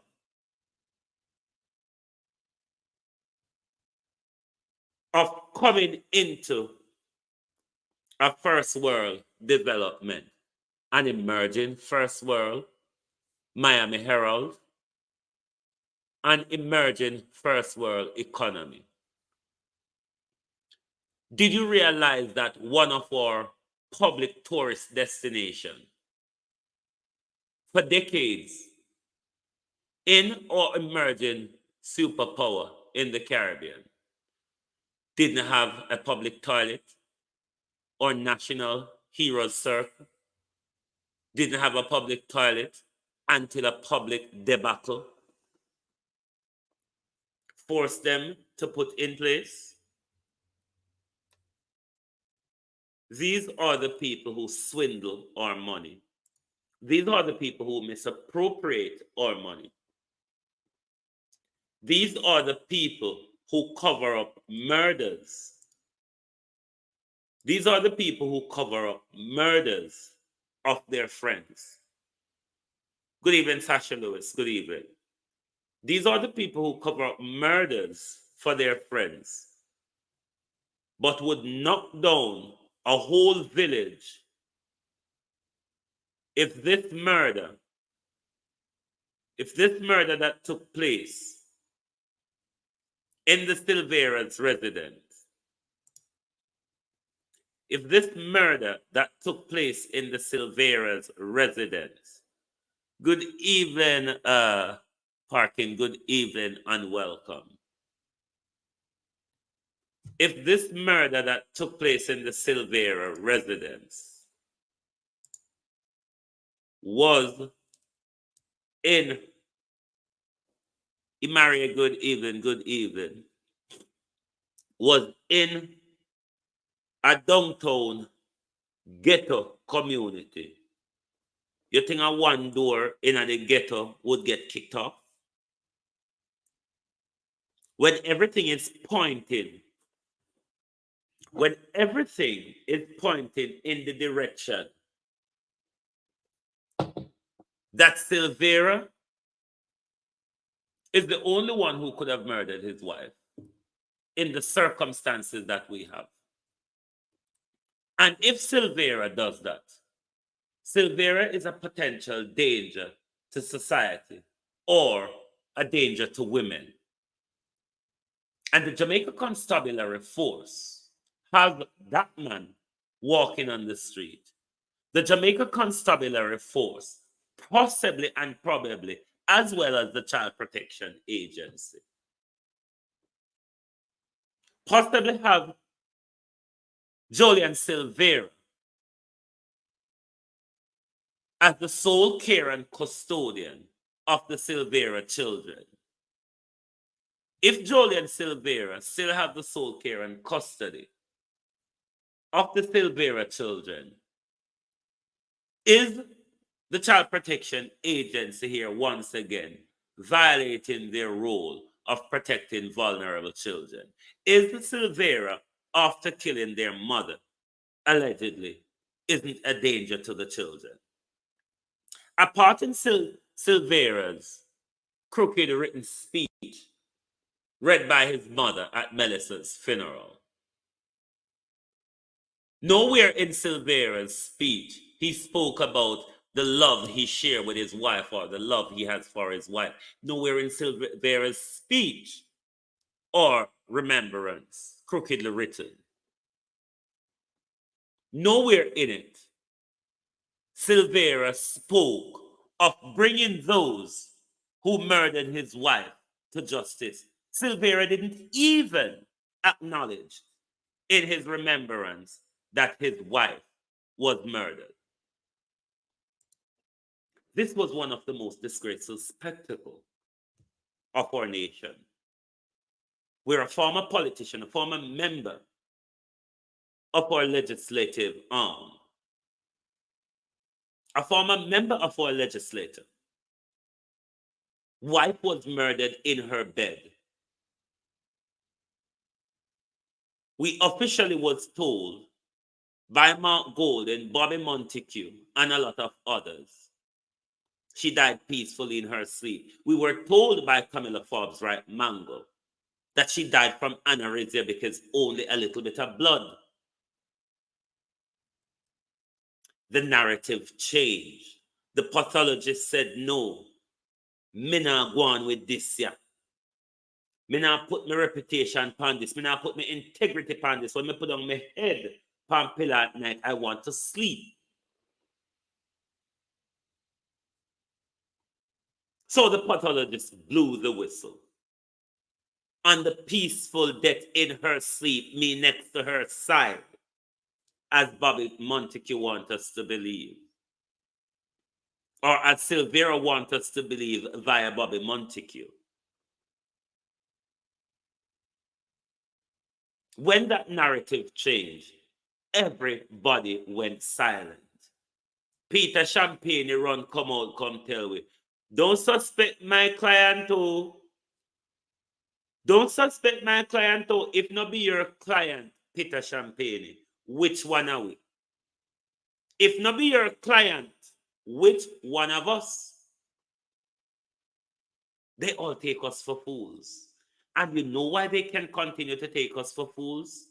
coming into a first world development, an emerging first world, Miami Herald, an emerging first world economy. Did you realize that one of our public tourist destinations for decades in our emerging superpower in the Caribbean didn't have a public toilet or national heroes circle, didn't have a public toilet until a public debacle forced them to put in place? These are the people who swindle our money. These are the people who misappropriate our money. These are the people who cover up murders. These are the people who cover up murders of their friends. Good evening, Sasha Lewis. Good evening. These are the people who cover up murders for their friends, but would knock down a whole village if this murder if this murder that took place in the Silvera's residence, if this murder that took place in the Silvera's residence, good evening, Parkin, good evening and welcome. If this murder that took place in the Silvera residence was in Imaria, good evening, was in a downtown ghetto community, you think a one door in the ghetto would get kicked off? When everything is pointing, when everything is pointing in the direction that Silvera is the only one who could have murdered his wife in the circumstances that we have. And if Silvera does that, Silvera is a potential danger to society or a danger to women. And the Jamaica Constabulary Force have that man walking on the street. The Jamaica Constabulary Force, possibly and probably, as well as the Child Protection Agency, possibly have Julian Silvera as the sole care and custodian of the Silvera children. If Julian Silvera still have the sole care and custody of the Silvera children, is the Child Protection Agency here once again violating their role of protecting vulnerable children? Is the Silvera, after killing their mother, allegedly, isn't a danger to the children? Apart in Silvera's crooked written speech read by his mother at Melissa's funeral, nowhere in Silvera's speech he spoke about the love he shared with his wife or the love he has for his wife. Nowhere in Silvera's speech or remembrance, crookedly written, nowhere in it Silvera spoke of bringing those who murdered his wife to justice. Silvera didn't even acknowledge in his remembrance that his wife was murdered. This was one of the most disgraceful spectacles of our nation, where a former politician, a former member of our legislative arm, a former member of our legislature, wife was murdered in her bed. We officially was told by Mark Golden, Bobby Montague, and a lot of others, she died peacefully in her sleep. We were told by Camilla Forbes Wright Mango that she died from anorexia because only a little bit of blood. The narrative changed. The pathologist said, no, me not go on with this, yeah. Me not put my reputation upon this. Me not put my integrity upon this. When me put on my head upon pillow at night, I want to sleep. So the pathologist blew the whistle. And the peaceful death in her sleep, me next to her side, as Bobby Montague wants us to believe, or as Silvera wants us to believe via Bobby Montague. When that narrative changed, everybody went silent. Peter Champagne run come out, come tell me, don't suspect my client too. Don't suspect my client too. If not be your client, Peter Champagne, which one are we? If not be your client, which one of us? They all take us for fools. And we know why they can continue to take us for fools?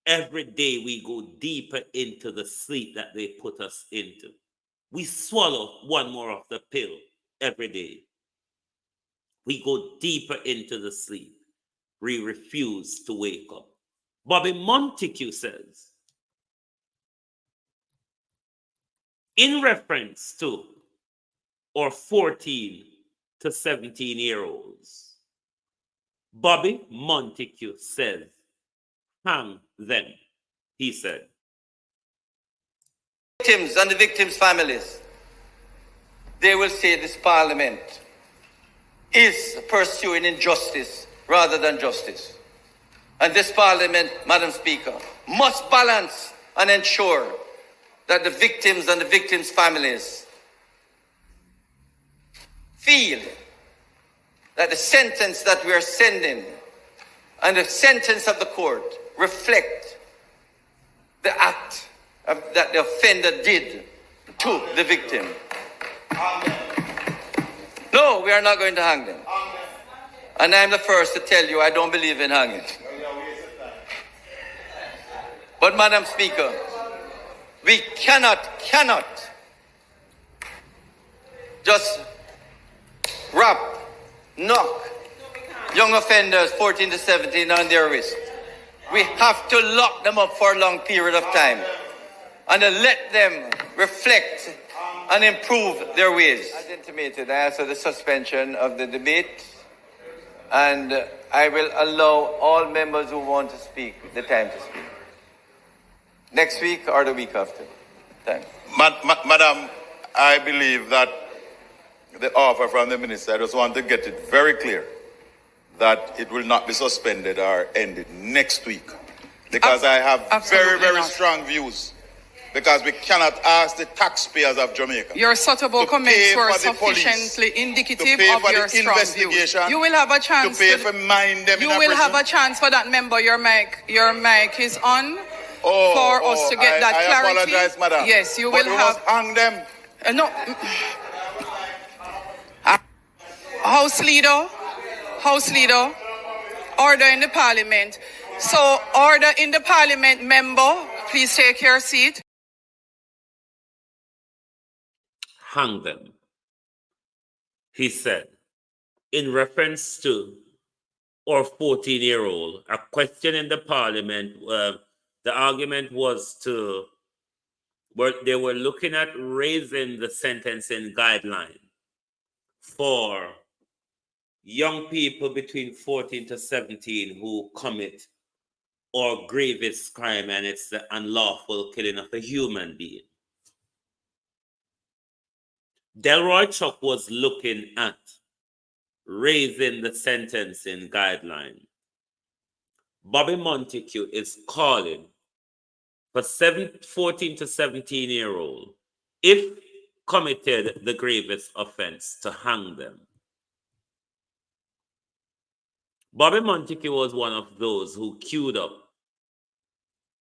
Every day we go deeper into the sleep that they put us into. We swallow one more of the pill. every day. We go deeper into the sleep. We refuse to wake up. Bobby Montague says, in reference to our 14 to 17-year-olds, Bobby Montague says, hang them, he said. Victims and the victims' families, they will say this parliament is pursuing injustice rather than justice. And this parliament, Madam Speaker, must balance and ensure that the victims and the victims' families feel that the sentence that we are sending and the sentence of the court reflect the act that the offender did to the victim. No, we are not going to hang them. And I'm the first to tell you I don't believe in hanging. But Madam Speaker, we cannot just knock young offenders 14 to 17 on their wrist. We have to lock them up for a long period of time and let them reflect and improve their ways. As intimated, I ask for the suspension of the debate, and I will allow all members who want to speak the time to speak. Next week or the week after. Thanks. Madam, I believe that the offer from the minister, I just want to get it very clear that it will not be suspended or ended next week. Because I have very strong views. Because we cannot ask the taxpayers of Jamaica. Your suitable comments were sufficiently indicative of your strong views. You will have a chance to pay for mind them. You will have a chance for that member. Your mic is on for us to get that clarity. I apologize, madam. Yes, you will have. Hang them. No. House leader, order in the parliament. So, order in the parliament, member. Please take your seat. Hang them, he said, in reference to our 14-year-old. A question in the parliament, the argument was they were looking at raising the sentencing guideline for young people between 14 to 17 who commit or grievous crime, and it's the unlawful killing of a human being. Delroy Chuck was looking at raising the sentencing guideline. Bobby Montague is calling for 14 to 17-year-old, if committed the grievous offense, to hang them. Bobby Montague was one of those who queued up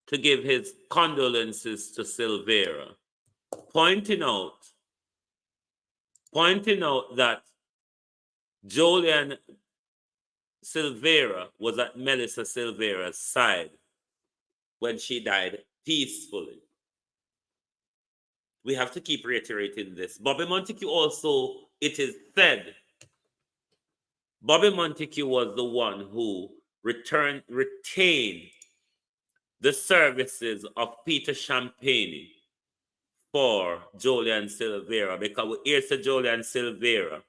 to give his condolences to Silvera, pointing out that Julian Silvera was at Melissa Silvera's side when she died peacefully. We have to keep reiterating this. Bobby Montague also, it is said, Bobby Montague was the one who retained the services of Peter Champagne for Julian Silvera, because we hear to Julian Silvera,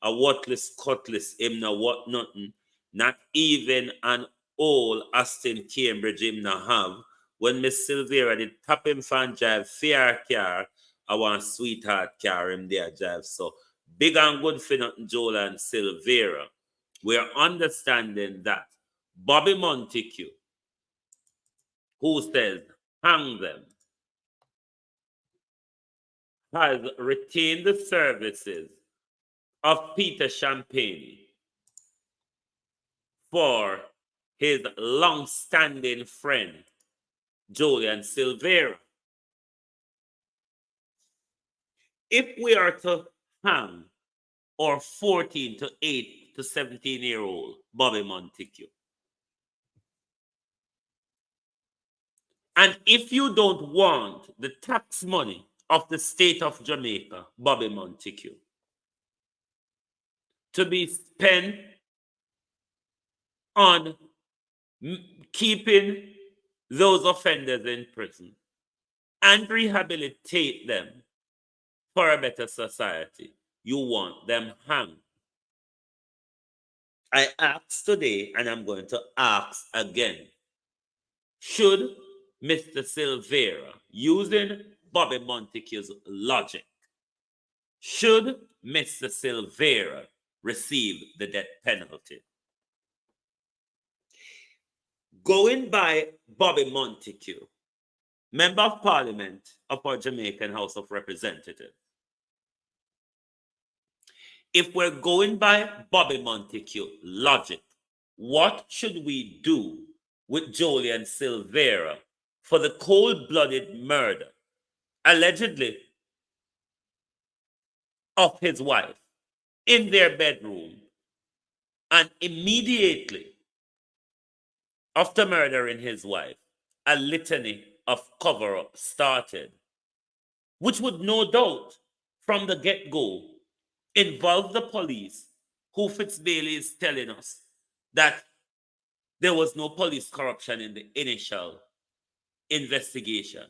a worthless cutlass, him no what nothing, not even an old Aston Cambridge him no have. When Miss Silvera did tap him fan drive fair car, I want sweetheart car him there drive. So big and good for nothing Julian Silvera. We are understanding that Bobby Montague, who says hang them, has retained the services of Peter Champagne for his long-standing friend, Julian Silvera. If we are to hang our 14 to 8 to 17-year-old Bobby Montague, and if you don't want the tax money of the state of Jamaica, Bobby Montague, to be spent on keeping those offenders in prison and rehabilitate them for a better society. You want them hanged. I asked today, and I'm going to ask again, should Mr. Silvera, using Bobby Montague's logic, should Mr. Silvera receive the death penalty? Going by Bobby Montague, Member of Parliament of our Jamaican House of Representatives, if we're going by Bobby Montague logic, what should we do with Julian Silvera for the cold-blooded murder, allegedly, of his wife in their bedroom, and immediately after murdering his wife, a litany of cover-up started, which would no doubt from the get-go involve the police, who Fitzbailey is telling us that there was no police corruption in the initial investigation.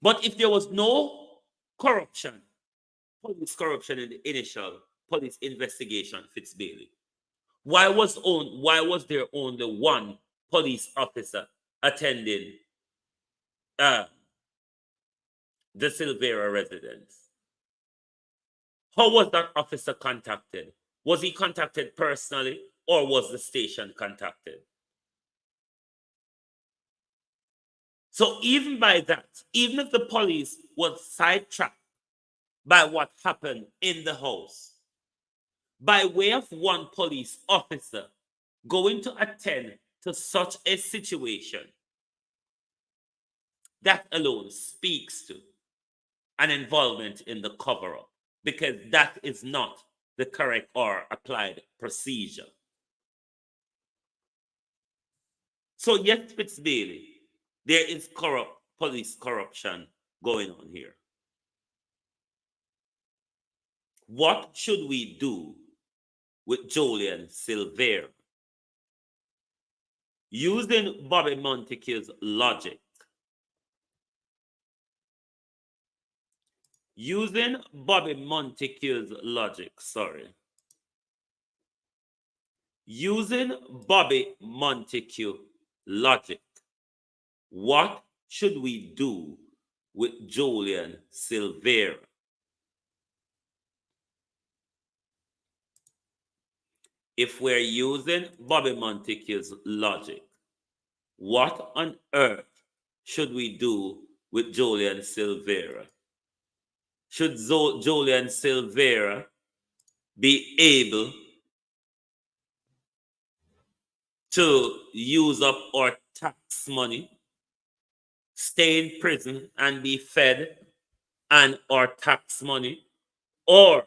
But if there was no corruption, police corruption in the initial police investigation, Fitzbailey, why was there only one police officer attending the Silvera residence? How was that officer contacted? Was he contacted personally, or was the station contacted? So even by that, even if the police was sidetracked by what happened in the house, by way of one police officer going to attend to such a situation, that alone speaks to an involvement in the cover-up, because that is not the correct or applied procedure. So yes, Fitzbailey, there is police corruption going on here. What should we do with Julian Silvera? Using Bobby Montague's logic, using Bobby Montague's logic, what should we do with Julian Silvera? If we're using Bobby Montague's logic, what on earth should we do with Julian Silvera? Should Julian Silvera be able to use up our tax money, stay in prison and be fed and our tax money? Or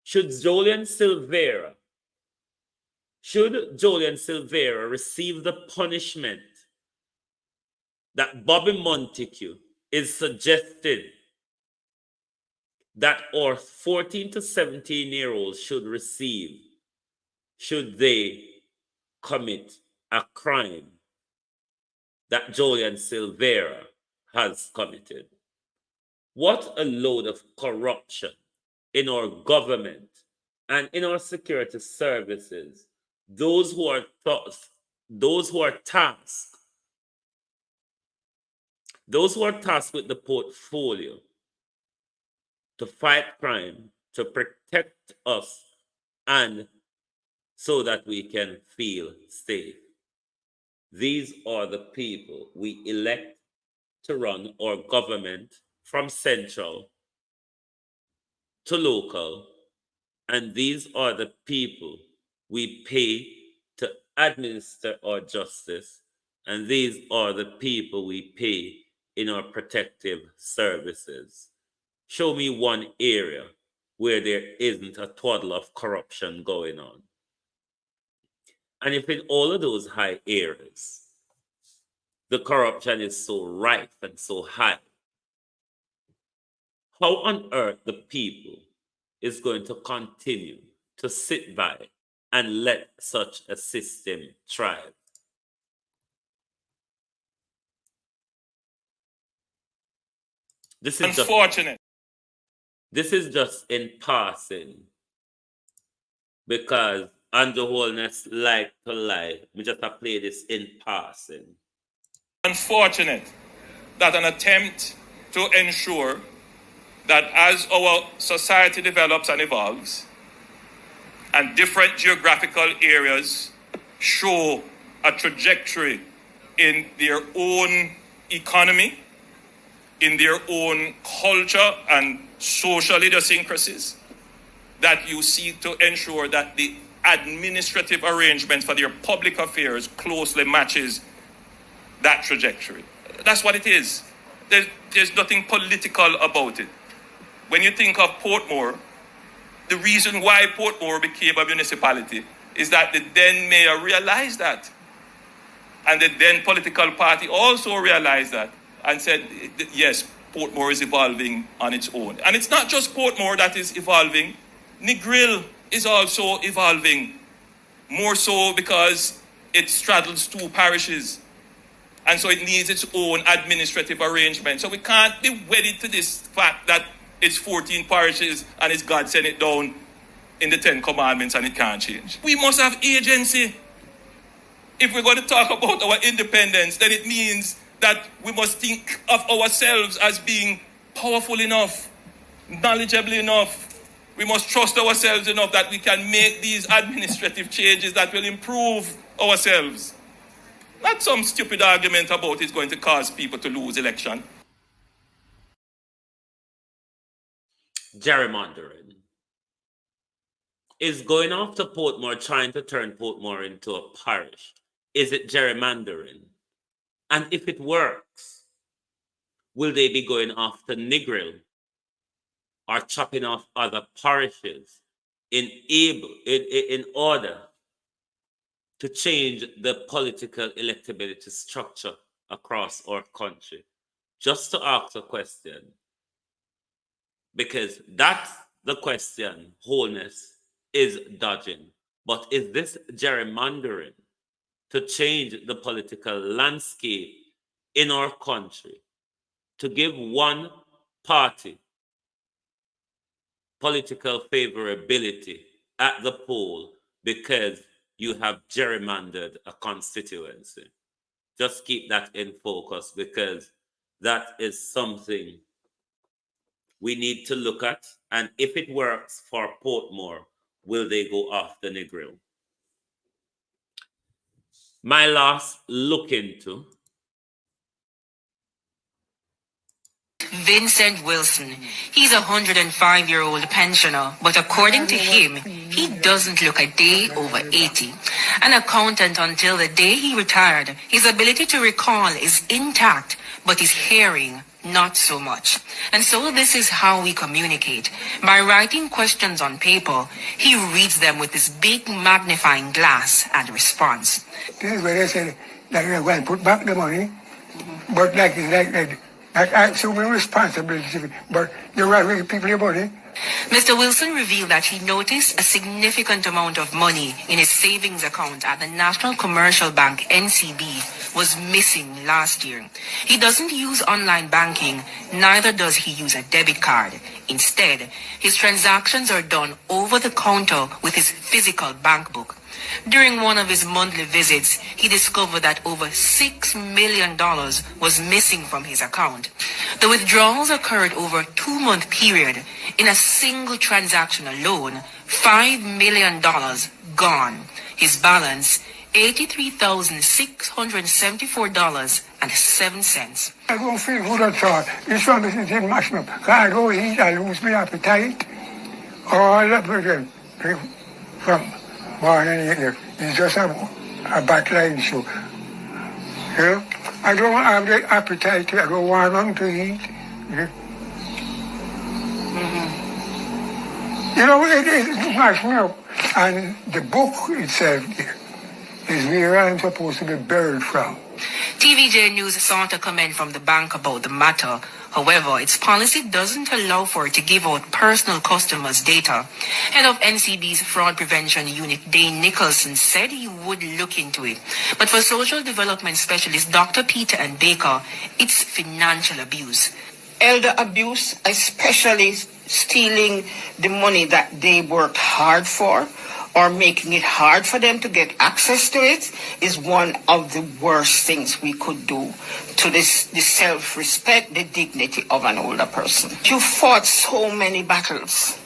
should Julian Silvera receive the punishment that Bobby Montague is suggesting that our 14 to 17-year-olds should receive should they commit a crime that Julian Silvera has committed? What a load of corruption in our government and in our security services. Those who are tasked with the portfolio to fight crime, to protect us, and so that we can feel safe. These are the people we elect to run our government from central to local, and these are the people we pay to administer our justice, and these are the people we pay in our protective services. Show me one area where there isn't a twaddle of corruption going on. And if in all of those high areas, the corruption is so rife and so high, how on earth the people is going to continue to sit by and let such a system thrive. This is unfortunate. This is just in passing, because Andrew Holness like to lie. We just have play this in passing. Unfortunate that an attempt to ensure that as our society develops and evolves, and different geographical areas show a trajectory in their own economy, in their own culture and social idiosyncrasies, that you seek to ensure that the administrative arrangements for their public affairs closely matches that trajectory. That's what it is. There's nothing political about it. When you think of Portmore, the reason why Portmore became a municipality is that the then mayor realized that. And the then political party also realized that and said, yes, Portmore is evolving on its own. And it's not just Portmore that is evolving. Negril is also evolving, more so because it straddles two parishes. And so it needs its own administrative arrangement. So we can't be wedded to this fact that it's 14 parishes and it's God sent it down in the 10 commandments and it can't change. We must have agency. If we're going to talk about our independence, then it means that we must think of ourselves as being powerful enough, knowledgeable enough. We must trust ourselves enough that we can make these administrative changes that will improve ourselves. Not some stupid argument about it's going to cause people to lose election. Gerrymandering is going after Portmore, trying to turn Portmore into a parish. Is it gerrymandering? And if it works, will they be going after Negril or chopping off other parishes in order to change the political electability structure across our country? Just to ask a question, because that's the question Holness is dodging. But is this gerrymandering to change the political landscape in our country, to give one party political favorability at the poll because you have gerrymandered a constituency? Just keep that in focus, because that is something we need to look at. And if it works for Portmore, will they go after Negril? My last look into Vincent Wilson. He's a 105-year-old pensioner, but according to him, he doesn't look a day over 80. An accountant until the day he retired. His ability to recall is intact, but his hearing not so much. And so this is how we communicate. By writing questions on paper, he reads them with this big magnifying glass and responds. This is where they say that we're going to put back the money, but like I assume responsibility, but you're right with people about it. Mr. Wilson revealed that he noticed a significant amount of money in his savings account at the National Commercial Bank, NCB, was missing last year. He doesn't use online banking, neither does he use a debit card. Instead, his transactions are done over the counter with his physical bank book. During one of his monthly visits, he discovered that over $6 million was missing from his account. The withdrawals occurred over a 2-month period. In a single transaction alone, $5 million gone. His balance, $83,674.07. I don't feel good at all. This one is in maximum. I go eat, I lose my appetite. All that from morning here. It's just a backline show. You know? I don't have the appetite. I don't want them to eat. You know, it mashed me up. And the book itself is where I'm supposed to be buried from. TVJ News sought a comment from the bank about the matter. However, its policy doesn't allow for it to give out personal customers' data. Head of NCB's Fraud Prevention Unit, Dane Nicholson, said he would look into it. But for social development specialist Dr. Peter and Baker, it's financial abuse. Elder abuse, especially stealing the money that they worked hard for, or making it hard for them to get access to it, is one of the worst things we could do to the self-respect, the dignity of an older person. You fought so many battles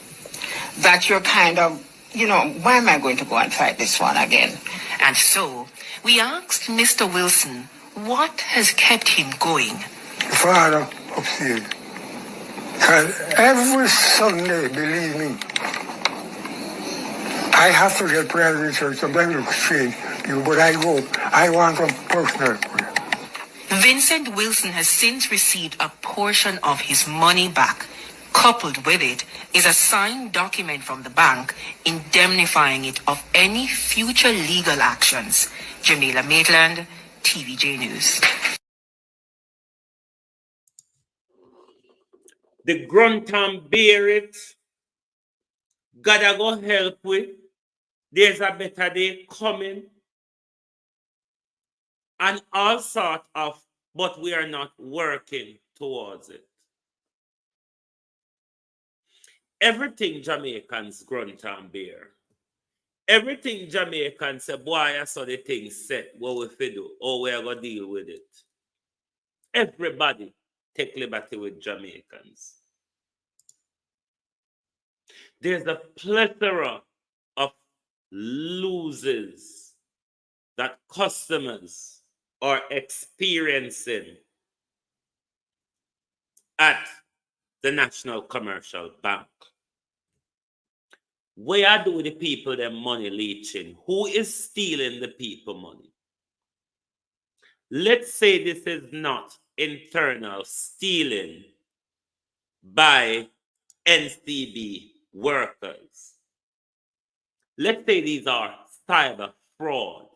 that you're kind of, why am I going to go and fight this one again? And so, we asked Mr. Wilson what has kept him going. The father upstairs. Because every Sunday, believe me, I have to get prayer research, sometimes it's strange, but I want some personal prayer. Vincent Wilson has since received a portion of his money back. Coupled with it is a signed document from the bank indemnifying it of any future legal actions. Jamila Maitland, TVJ News. The gruntam bear it. Gotta go help with. There's a better day coming. And all sort of, but we are not working towards it. Everything Jamaicans grunt and bear. Everything Jamaicans say, boy, I saw the thing set, what we fi do, or we are going to deal with it. Everybody take liberty with Jamaicans. There's a plethora of losses that customers are experiencing at the National Commercial Bank. Where do the people their money leaching? Who is stealing the people money? Let's say this is not internal stealing by NCB workers. Let's say these are cyber fraud.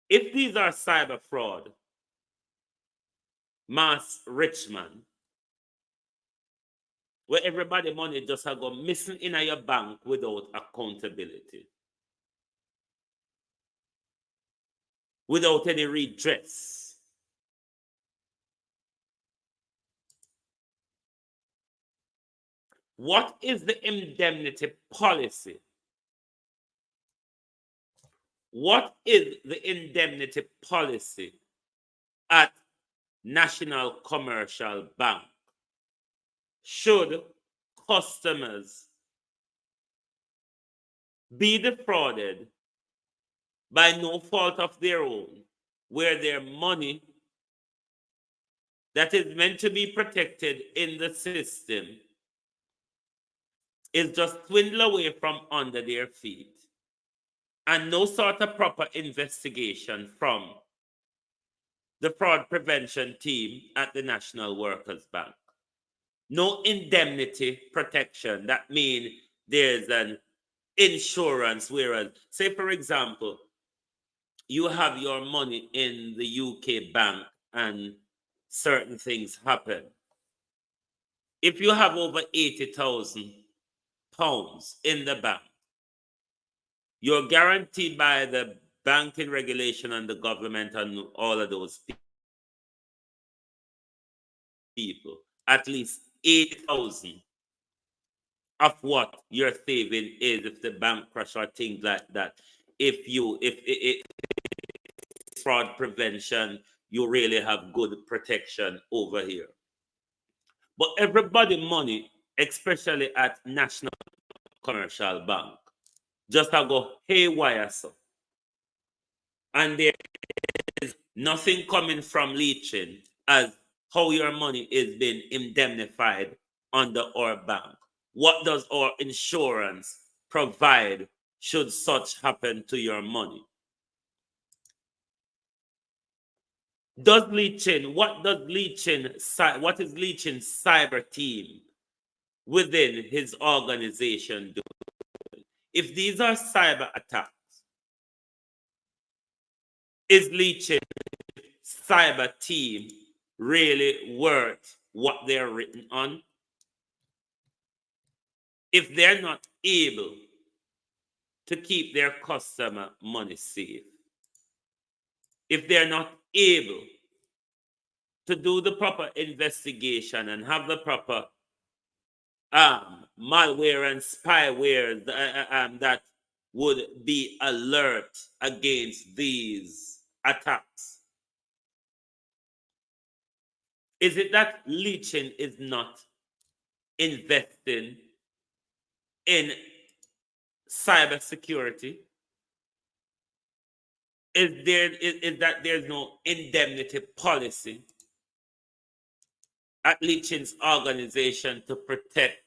If these are cyber fraud, mass Richmond, where everybody money just go missing in your bank without accountability, without any redress. What is the indemnity policy? What is the indemnity policy at National Commercial Bank? Should customers be defrauded by no fault of their own, where their money that is meant to be protected in the system is just swindled away from under their feet, and no sort of proper investigation from the fraud prevention team at the National Workers Bank? No indemnity protection. That means there's an insurance, whereas, say for example, you have your money in the UK bank and certain things happen. If you have over £80,000 in the bank, you're guaranteed by the banking regulation and the government and all of those people at least 80,000 of what you're saving is if the bank crash or things like that. If fraud prevention, you really have good protection over here. But everybody money, especially at National Commercial Bank, just go haywire. So. And there is nothing coming from leaching as how your money is being indemnified under our bank. What does our insurance provide should such happen to your money? What is Leaching cyber team within his organization doing? If these are cyber attacks, Is Leachin cyber team really worth what they're written on? If they're not able to keep their customer money safe, if they're not able to do the proper investigation and have the proper malware and spyware that would be alert against these attacks, is it that Leachin is not investing in cybersecurity? Is that there's no indemnity policy at Leachin's organization to protect?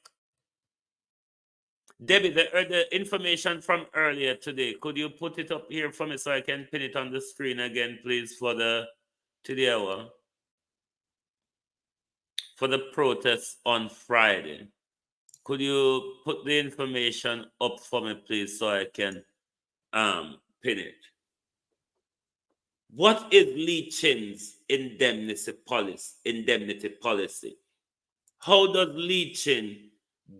Debbie, the information from earlier today, could you put it up here for me so I can pin it on the screen again, please, for the hour? For the protest on Friday. Could you put the information up for me, please, so I can pin it? What is Leachin's indemnity policy? How does Leachin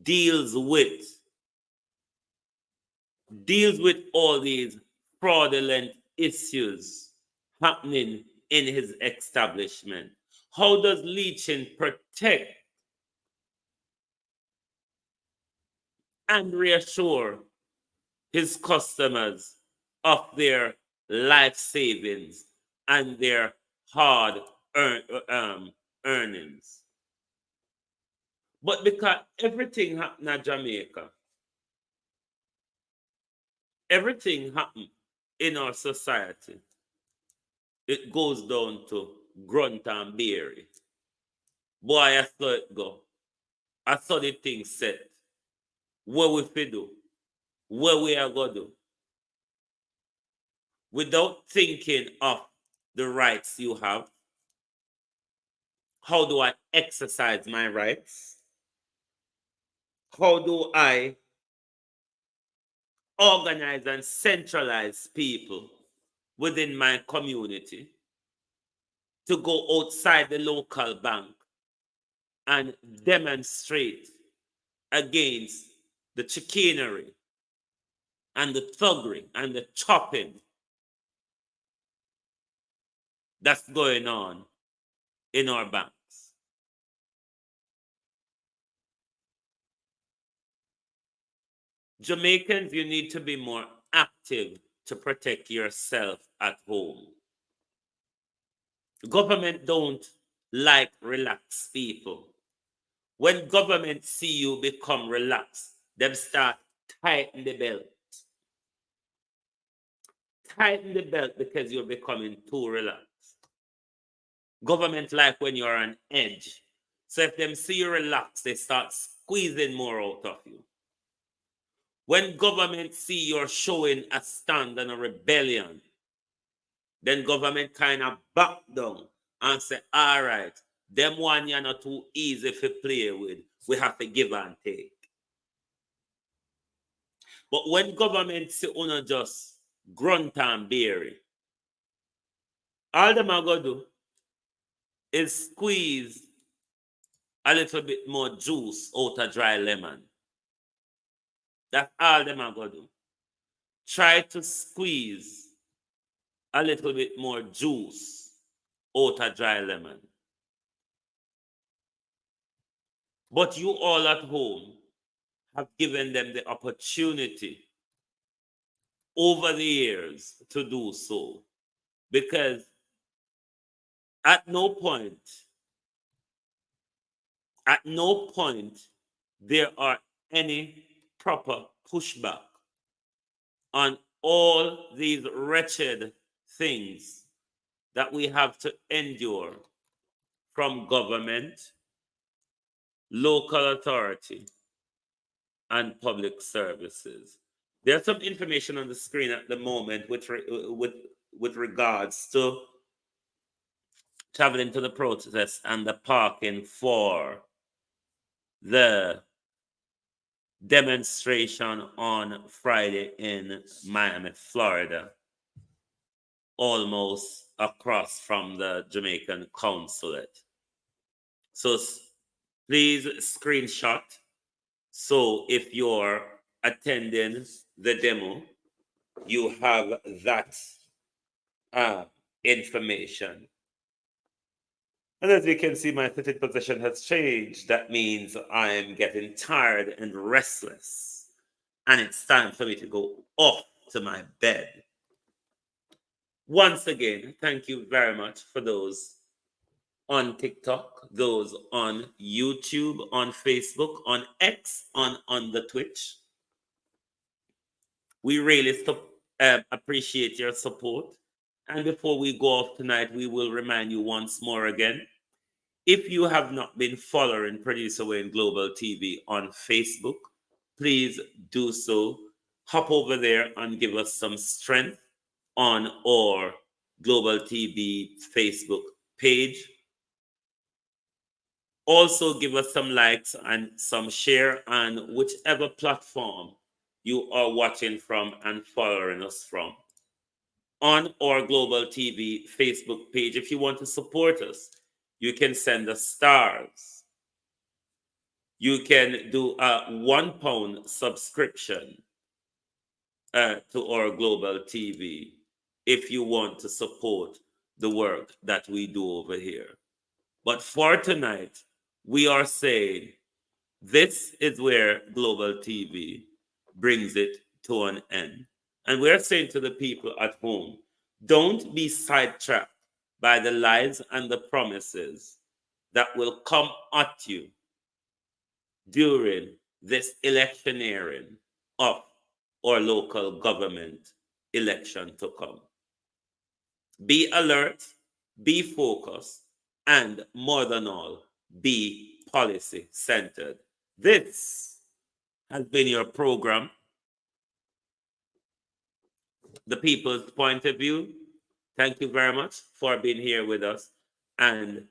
deals with all these fraudulent issues happening in his establishment? How does Leachin protect and reassure his customers of their life savings and their hard earnings? But because everything happened in Jamaica, everything happened in our society, it goes down to grunt and beery. Boy, I saw it go. I saw the thing set. What we fi do? What we are going to do? Without thinking of the rights you have, how do I exercise my rights? How do I organize and centralize people within my community to go outside the local bank and demonstrate against the chicanery and the thuggery and the chopping that's going on in our banks? Jamaicans, you need to be more active to protect yourself at home. Government don't like relaxed people. When government see you become relaxed, them start tighten the belt. Tighten the belt because you're becoming too relaxed. Government like when you're on edge. So if them see you relaxed, they start squeezing more out of you. When government see you're showing a stand and a rebellion, then government kind of back down and say, all right, them one you're not too easy to play with. We have to give and take. But when government see una just grunt and beery, all them are going to do is squeeze a little bit more juice out of dry lemon. That's all them are going to do. Try to squeeze a little bit more juice out of dry lemon. But you all at home have given them the opportunity over the years to do so, because at no point there are any proper pushback on all these wretched things that we have to endure from government, local authority, and public services. There's some information on the screen at the moment with regards to traveling to the protest and the parking for the demonstration on Friday in Miami, Florida, almost across from the Jamaican consulate. So please screenshot. So if you're attending the demo, you have that information. And as you can see, my sitting position has changed. That means I'm getting tired and restless. And it's time for me to go off to my bed. Once again, thank you very much for those on TikTok, those on YouTube, on Facebook, on X, on the Twitch. We really appreciate your support. And before we go off tonight, we will remind you once more again, if you have not been following Producer Wayne Global TV on Facebook, please do so. Hop over there and give us some strength on our Global TV Facebook page. Also, give us some likes and some share on whichever platform you are watching from and following us from. On our Global TV Facebook page, if you want to support us, you can send us stars. You can do a £1 subscription to our Global TV if you want to support the work that we do over here. But for tonight, we are saying this is where Global TV brings it to an end. And we're saying to the people at home, don't be sidetracked by the lies and the promises that will come at you during this electioneering of our local government election to come. Be alert, be focused, and more than all, be policy-centered. This has been your program, The People's Point of View. Thank you very much for being here with us, and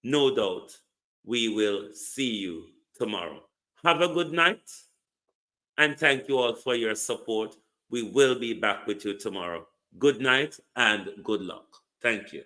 no doubt we will see you tomorrow. Have a good night, and thank you all for your support. We will be back with you tomorrow. Good night and good luck. Thank you.